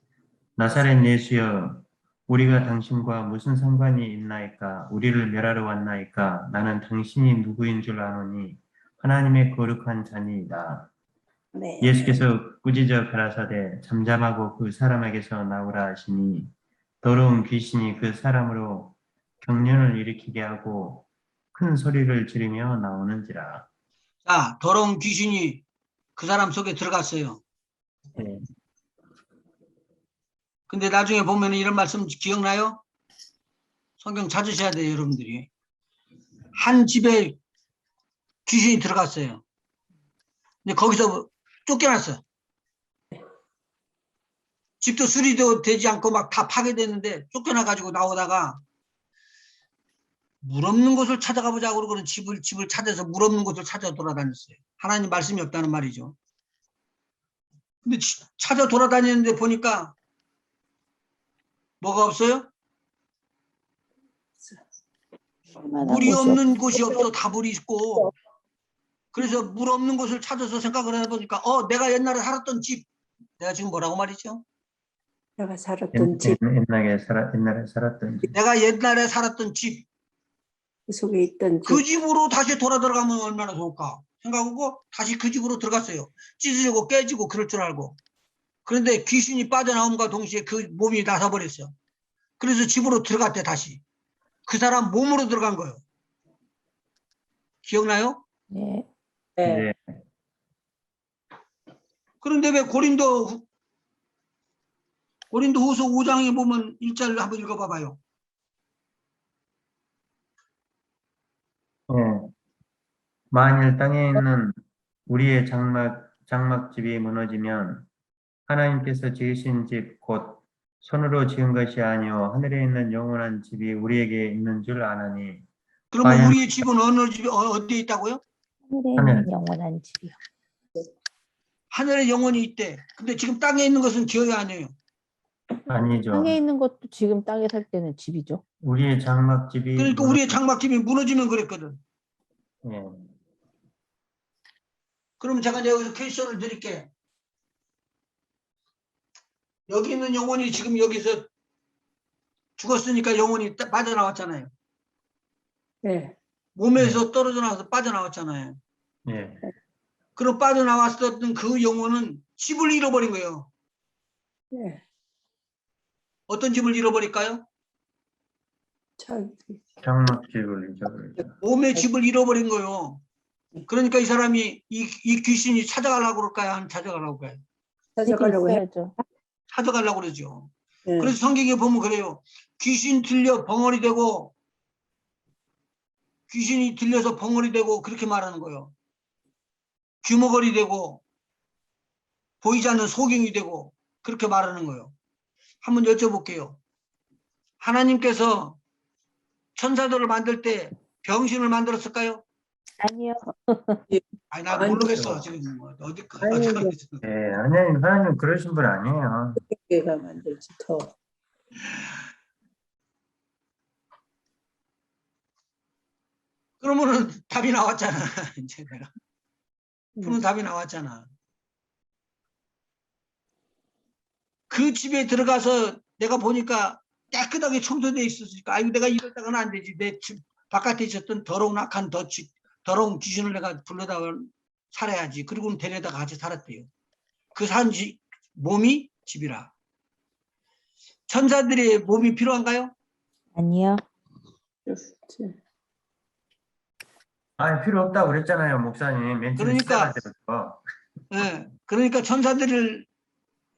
나사렛 예수여 우리가 당신과 무슨 상관이 있나이까? 우리를 멸하러 왔나이까? 나는 당신이 누구인 줄 아노니 하나님의 거룩한 자니이다. 네. 예수께서 꾸짖어 가라사대 잠잠하고 그 사람에게서 나오라 하시니 더러운 귀신이 그 사람으로 경련을 일으키게 하고 큰 소리를 지르며 나오는지라. 자, 더러운 귀신이 그 사람 속에 들어갔어요. 예. 근데 나중에 보면 이런 말씀 기억나요? 성경 찾으셔야 돼요, 여러분들이. 한 집에 귀신이 들어갔어요. 근데 거기서 쫓겨났어. 집도 수리도 되지 않고 막 다 파괴됐는데 쫓겨나가지고 나오다가 물 없는 곳을 찾아가 보자고 그러고는 집을 찾아서 물 없는 곳을 찾아 돌아다녔어요. 하나님 말씀이 없다는 말이죠. 근데 찾아 돌아다니는데 보니까 뭐가 없어요? 쓸만한 물이 곳이 없는 곳이 없어. 다 물이 있고. 그래서 물 없는 곳을 찾아서 생각을 해보니까 내가 옛날에 살았던 집. 내가 지금 뭐라고 말이죠? 내가 살았던 집, 옛날에 살았던 집. 내가 옛날에 살았던 집. 그 속에 있던 집, 그 집으로 다시 돌아 들어가면 얼마나 좋을까 생각하고 다시 그 집으로 들어갔어요. 찢어지고 깨지고 그럴 줄 알고. 그런데 귀신이 빠져나옴과 동시에 그 몸이 나서버렸어. 그래서 집으로 들어갔대 다시. 그 사람 몸으로 들어간 거예요. 기억나요? 네. 네. 예. 그런데 왜 고린도 후서 5장에 보면 1절 한번 읽어봐봐요. 예. 만일 땅에 있는 우리의 장막집이 무너지면 하나님께서 지으신 집 곧 손으로 지은 것이 아니요 하늘에 있는 영원한 집이 우리에게 있는 줄 아나니. 그러면 과연 우리의 집은 어느 집이 어디에 있다고요? 하늘에 하늘. 있는 영원한 집이요. 하늘에 영혼이 있대. 근데 지금 땅에 있는 것은 기억이 아니에요. 아니죠. 땅에 있는 것도 지금 땅에 살 때는 집이죠. 우리의 장막집이 그러니까 우리의 장막집이 무너지면 그랬거든. 예. 그럼 제가 여기서 퀘스천을 드릴게. 여기 있는 영혼이 지금 여기서 죽었으니까 영혼이 빠져나왔잖아요. 네. 몸에서 떨어져 나와서 빠져나왔잖아요. 예. 그럼 빠져나왔었던 그 영혼은 집을 잃어버린 거예요. 네. 어떤 집을 잃어버릴까요? 자기 장막집을 잊어버리죠. 몸의 집을 잃어버린 거예요. 그러니까 이 사람이 이 귀신이 찾아가려고 그럴까요? 안 찾아가려고 그럴까요? 찾아가려고 해. 있어야죠. 찾아가려고 그러죠. 네. 그래서 성경에 보면 그래요. 귀신이 들려서 벙어리 되고 그렇게 말하는 거예요. 귀머거리 되고 보이지 않는 소경이 되고 그렇게 말하는 거예요. 한번 여쭤볼게요. 하나님께서 천사들을 만들 때 병신을 만들었을까요? 아니요. 아니 나 아니요. 모르겠어 지금 어디 아니요. 예, 하나님 그러신 분 아니에요. 개가 만들지 더. 그러면은 답이 나왔잖아. 이제 내가 푸는 답이 나왔잖아. 그 집에 들어가서 내가 보니까 깨끗하게 청소되어 있었으니까 아이고 내가 이랬다가는 안 되지. 내 집 바깥에 있었던 더러운 악한 더러운 귀신을 내가 불러다가 살아야지. 그리고는 데려다가 같이 살았대요. 그 산 몸이 집이라. 천사들의 몸이 필요한가요? 아니요. 필요 없다고 그랬잖아요, 목사님. 맨 처음 그러니까 시작할 때부터. 예, 그러니까 천사들을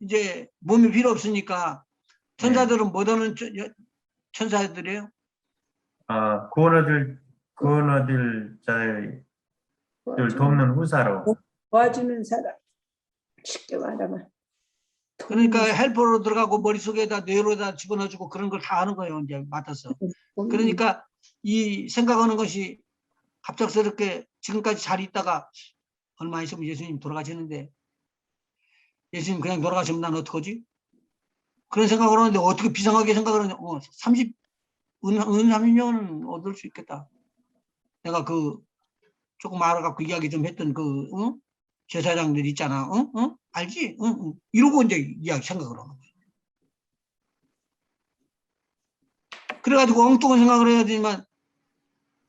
이제 몸이 필요 없으니까 천사들은 못 오는 천사들이에요. 구원 얻을 자를 돕는 후사로. 도와주는 사람. 쉽게 말하면. 그러니까 헬퍼로 들어가고 머릿속에다 뇌로다 집어넣어주고 그런 걸 다 하는 거예요. 이제 맡아서. 그러니까 이 생각하는 것이 갑작스럽게 지금까지 잘 있다가 얼마 있으면 예수님 돌아가시는데 예수님 그냥 돌아가시면 난 어떡하지? 그런 생각을 하는데 어떻게 비상하게 생각을 하냐. 30년은 얻을 수 있겠다. 내가 그 조금 알아갖고 이야기 좀 했던 그 제사장들 있잖아. 알지? 이러고 이제 이야기 생각을 하는 거야. 그래가지고 엉뚱한 생각을 해야 되지만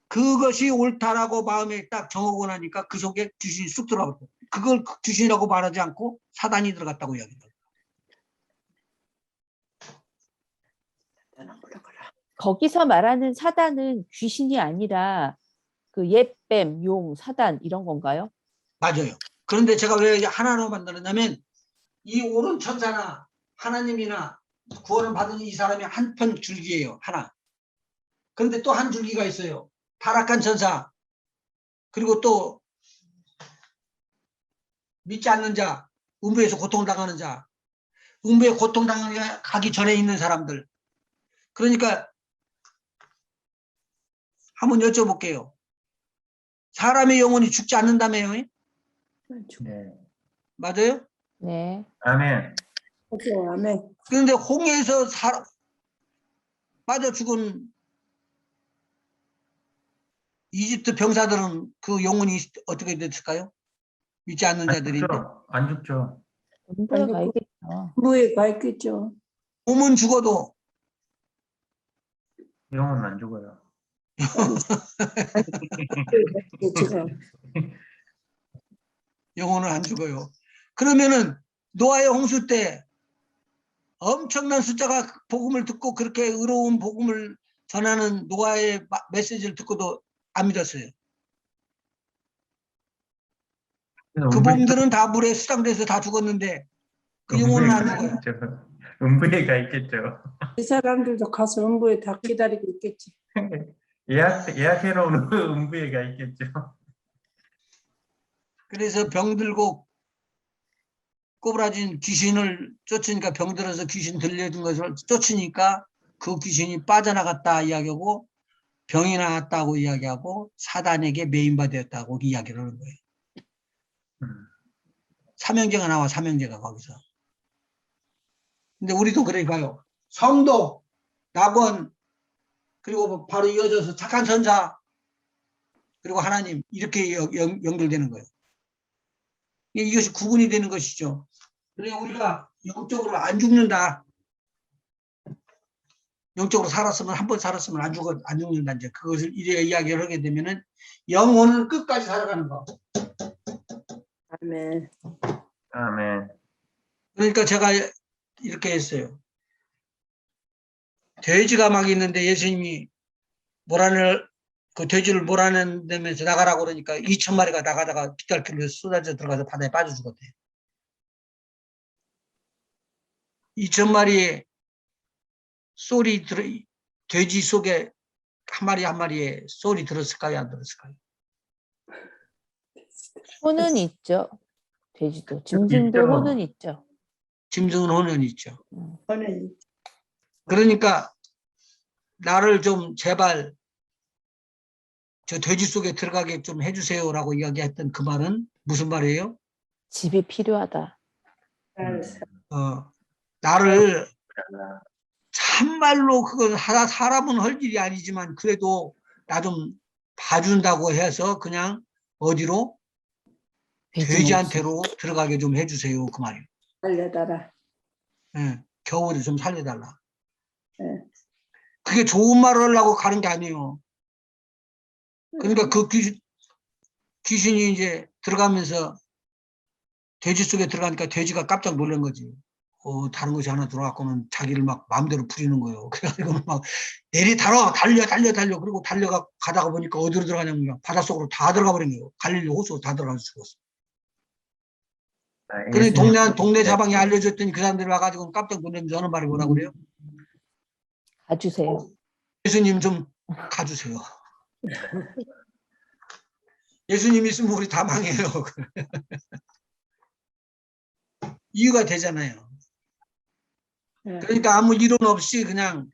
그것이 옳다라고 마음에 딱 정하고 나니까 그 속에 귀신이 쑥 들어가고 그걸 귀신이라고 말하지 않고 사단이 들어갔다고 이야기해요. 거기서 말하는 사단은 귀신이 아니라 그 옛뱀, 용, 사단 이런 건가요? 맞아요. 그런데 제가 왜 하나로 만들었냐면 이 옳은 천사나 하나님이나 구원을 받은 이 사람이 한 편 줄기예요. 하나. 그런데 또 한 줄기가 있어요. 타락한 천사. 그리고 또 믿지 않는 자, 음부에서 고통당하는 자, 음부에 고통당하기 전에 있는 사람들. 그러니까 한번 여쭤볼게요. 사람의 영혼이 죽지 않는다며요? 네. 맞아요? 네. 아멘. 그죠, 아멘. 그런데 홍해에서 빠져 죽은 이집트 병사들은 그 영혼이 어떻게 됐을까요? 믿지 않는 안 자들인데. 죽죠. 안 죽죠. 음부에 가 있겠죠. 무에 가 있겠죠. 몸은 죽어도 영은 안 죽어요. 그죠. 영혼은 안 죽어요. 그러면은 노아의 홍수 때 엄청난 숫자가 복음을 듣고 그렇게 의로운 복음을 전하는 노아의 메시지를 듣고도 안 믿었어요. 그 몸들은 다 물에 수장돼서 다 죽었는데 그 영혼은 안 죽어요. 음부에 가 있겠죠. 이 사람들도 가서 음부에 다 기다리고 있겠지. 예약해 놓은 음부에 가 있겠죠. 그래서 병들고 꼬부라진 귀신을 쫓으니까 병들어서 귀신 들려준 것을 쫓으니까 그 귀신이 빠져나갔다 이야기하고 병이 나았다고 이야기하고 사단에게 매인받았다고 이야기를 하는 거예요. 삼형제가 나와 삼형제가 거기서. 근데 우리도 그래 봐요. 성도, 낙원, 그리고 바로 이어져서 착한 선자, 그리고 하나님 이렇게 연결되는 거예요. 이것이 구분이 되는 것이죠. 그래서 우리가 영적으로 안 죽는다. 영적으로 살았으면 한 번 살았으면 안 죽는다. 이제 그것을 이래 이야기를 하게 되면은 영혼은 끝까지 살아가는 거. 아멘. 아멘. 그러니까 제가 이렇게 했어요. 돼지가 막 있는데 예수님이 그 돼지를 몰아낸다면서 나가라고 그러니까 2,000마리가 나가다가 깃털길로 쏟아져 들어가서 바다에 빠져 죽었대요. 2,000마리의 소리 돼지 속에 한 마리 한 마리의 소리 들었을까요? 안 들었을까요? 호는 있죠. 돼지도. 짐승도 있죠. 호는 있죠. 짐승은 혼은 있죠. 저는 그러니까 나를 좀 제발 저 돼지 속에 들어가게 좀 해주세요라고 이야기했던 그 말은 무슨 말이에요? 집이 필요하다. 나를 참말로 그건 사람은 할 일이 아니지만 그래도 나 좀 봐준다고 해서 그냥 어디로 돼지한테로 들어가게 좀 해주세요 그 말이에요. 알려달라. 예, 겨울에 좀 살려달라. 예. 그게 좋은 말을 하려고 가는 게 아니에요. 그러니까 그 귀신이 이제 들어가면서 돼지 속에 들어가니까 돼지가 깜짝 놀란 거지. 다른 것이 하나 들어왔고는 자기를 막 마음대로 부리는 거예요. 그래가지고는 막 달려. 그리고 가다가 보니까 어디로 들어가냐면 바닷속으로 다 들어가 버린 거예요. 갈릴리 호수로 다 들어가서 죽었어. 그래 동네 사방에 알려줬더니 그 사람들이 와가지고 깜짝 놀라면서 하는 말이 뭐라고 그래요? 가주세요. 예수님 좀 가주세요. 예수님 있으면 우리 다 망해요. 이유가 되잖아요. 그러니까 아무 이론 없이 그냥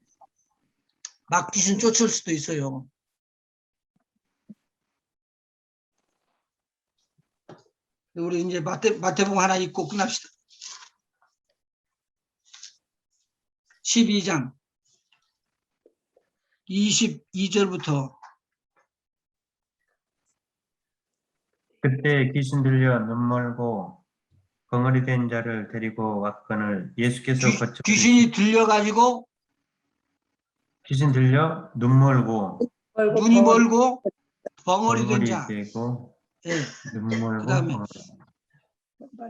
막 귀신 쫓을 수도 있어요. 우리 이제 마태복음 하나 읽고 끝납시다. 12장 22절부터 그때 귀신 들려 눈멀고 벙어리 된 자를 데리고 왔거늘 예수께서 귀신이 들려가지고 귀신 들려 눈멀고 눈이 멀고 벙어리 된 벙어리 자. 되고 예. 눈멀고 그다음에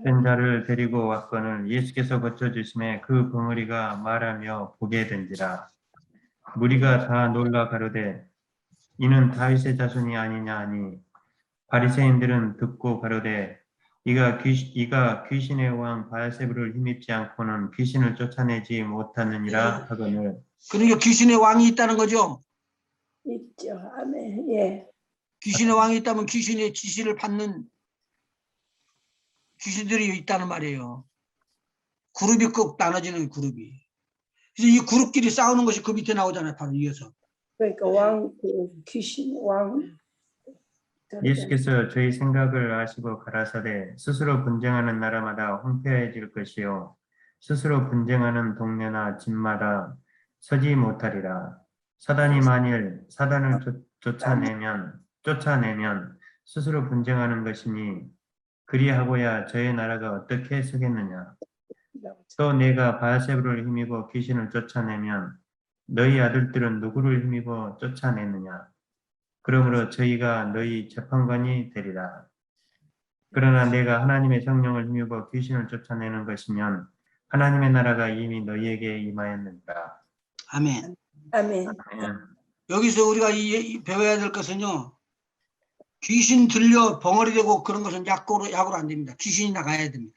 된 자를 데리고 왔거늘 예수께서 고쳐주심에 그 벙어리가 말하며 보게 된지라 무리가 다 놀라 가로되 이는 다윗의 자손이 아니냐 하니 바리새인들은 듣고 가로되 이가 귀신의 왕 바알세불을 힘입지 않고는 귀신을 쫓아내지 못하느니라 하거늘. 그러니까 귀신의 왕이 있다는 거죠. 있죠. 아멘. 예. 귀신의 왕이 있다면 귀신의 지시를 받는 귀신들이 있다는 말이에요. 그룹이 꼭 나눠지는 그룹이. 그래서 이 그룹끼리 싸우는 것이 그 밑에 나오잖아요. 바로 이어서. 그러니까 그 귀신 왕. 예수께서 저희 생각을 아시고 가라사대 스스로 분쟁하는 나라마다 황폐해질 것이요 스스로 분쟁하는 동네나 집마다 서지 못하리라. 사단이 만일 사단을 쫓아내면 스스로 분쟁하는 것이니 그리하고야 저의 나라가 어떻게 서겠느냐. 또 내가 바알세불을 힘입어 귀신을 쫓아내면 너희 아들들은 누구를 힘입어 쫓아내느냐. 그러므로 저희가 너희 재판관이 되리라. 그러나 내가 하나님의 성령을 힘입어 귀신을 쫓아내는 것이면 하나님의 나라가 이미 너희에게 임하였느니라. 아멘. 아멘. 아멘. 여기서 우리가 배워야 될 것은요. 귀신 들려 벙어리 되고 그런 것은 약으로 안 됩니다. 귀신이 나가야 됩니다.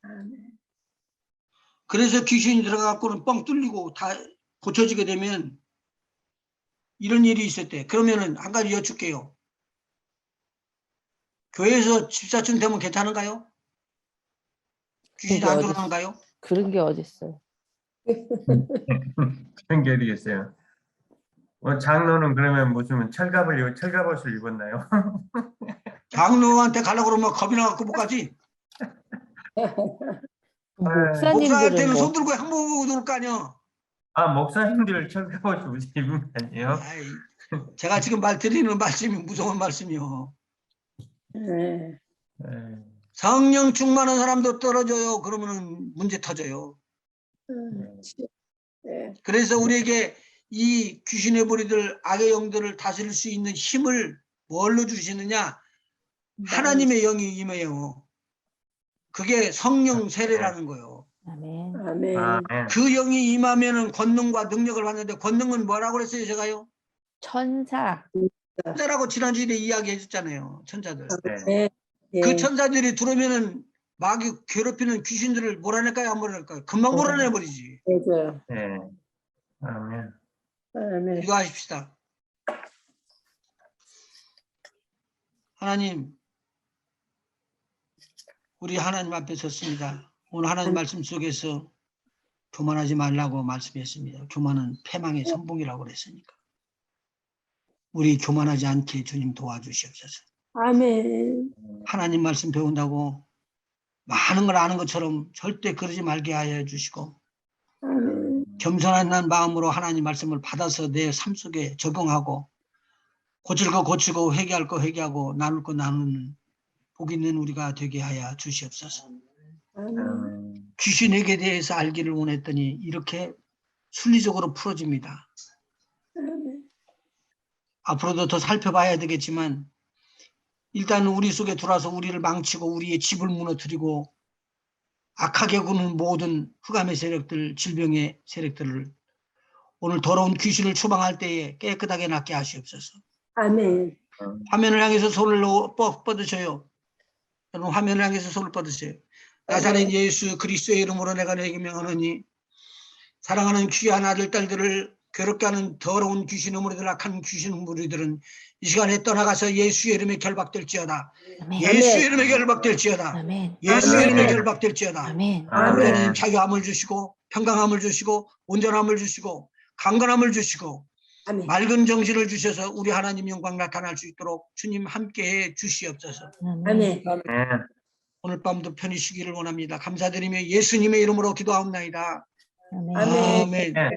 아멘. 그래서 귀신이 들어가고는 뻥 뚫리고 다 고쳐지게 되면 이런 일이 있었대. 그러면은 한 가지 여쭙게요. 교회에서 집사쯤 되면 괜찮은가요? 귀신이 안 들어가는가요? 그런 게 어딨어요. 그런 게 어디겠어요. 장로는 그러면 무슨 철갑옷을 입었나요? 장로한테 가려고 그러면 겁이 나갖고 못 가지. 목사님들은 목사한테는 뭐 손 들고 항복하고 들을 거 아니야. 목사님들 철갑옷을 입은 거 아니에요? 아이, 제가 지금 드리는 말씀이 무서운 말씀이요. 네. 성령 충만한 사람도 떨어져요. 그러면 문제 터져요. 네. 그래서 우리에게 이 귀신의 무리들, 악의 영들을 다스릴 수 있는 힘을 뭘로 주시느냐? 하나님의 영이 임해요. 그게 성령 세례라는 거예요. 아멘. 아멘. 아멘. 그 영이 임하면은 권능과 능력을 받는데 권능은 뭐라고 그랬어요, 제가요? 천사. 천사라고 지난주에 이야기해 줬잖아요. 천사들. 네. 예. 그 천사들이 들어오면은 마귀 괴롭히는 귀신들을 몰아낼까요, 안 몰아낼까요? 금방 몰아내버리지. 맞아요. 네. 아멘. 아멘. 기도하십시다. 하나님, 우리 하나님 앞에 섰습니다. 오늘 하나님 말씀 속에서 교만하지 말라고 말씀했습니다. 교만은 패망의 선봉이라고 그랬으니까. 우리 교만하지 않게 주님 도와주시옵소서. 아멘. 하나님 말씀 배운다고 많은 걸 아는 것처럼 절대 그러지 말게 하여 주시고 아멘. 겸손한 마음으로 하나님 말씀을 받아서 내 삶 속에 적용하고 고칠 거 고치고 회개할 거 회개하고 나눌 거 나누는 복 있는 우리가 되게 하여 주시옵소서. 아멘. 귀신에게 대해서 알기를 원했더니 이렇게 순리적으로 풀어집니다. 아멘. 앞으로도 더 살펴봐야 되겠지만 일단 우리 속에 들어와서 우리를 망치고 우리의 집을 무너뜨리고 악하게 구는 모든 흑암의 세력들, 질병의 세력들을 오늘 더러운 귀신을 추방할 때에 깨끗하게 낫게 하시옵소서. 아멘. 화면을 향해서 손을 뻗으셔요. 여러분 화면을 향해서 손을 뻗으세요. 나사렛 예수 그리스도의 이름으로 내가 너에게 명하노니 사랑하는 귀한 아들 딸들을 괴롭게 하는 더러운 귀신의 무리들 악한 귀신의 무리들은 이 시간에 떠나가서 예수의 이름에 결박될지어다. 아멘. 예수의 이름에 결박될지어다. 아멘. 예수의 이름에 아멘. 결박될지어다. 아멘. 하나님 자유함을 주시고 평강함을 주시고 온전함을 주시고 강건함을 주시고 아멘. 맑은 정신을 주셔서 우리 하나님 영광 나타날 수 있도록 주님 함께해 주시옵소서. 아멘. 아멘. 오늘 밤도 편히 쉬기를 원합니다. 감사드리며 예수님의 이름으로 기도하옵나이다. 아멘. 아멘. 아멘. 네.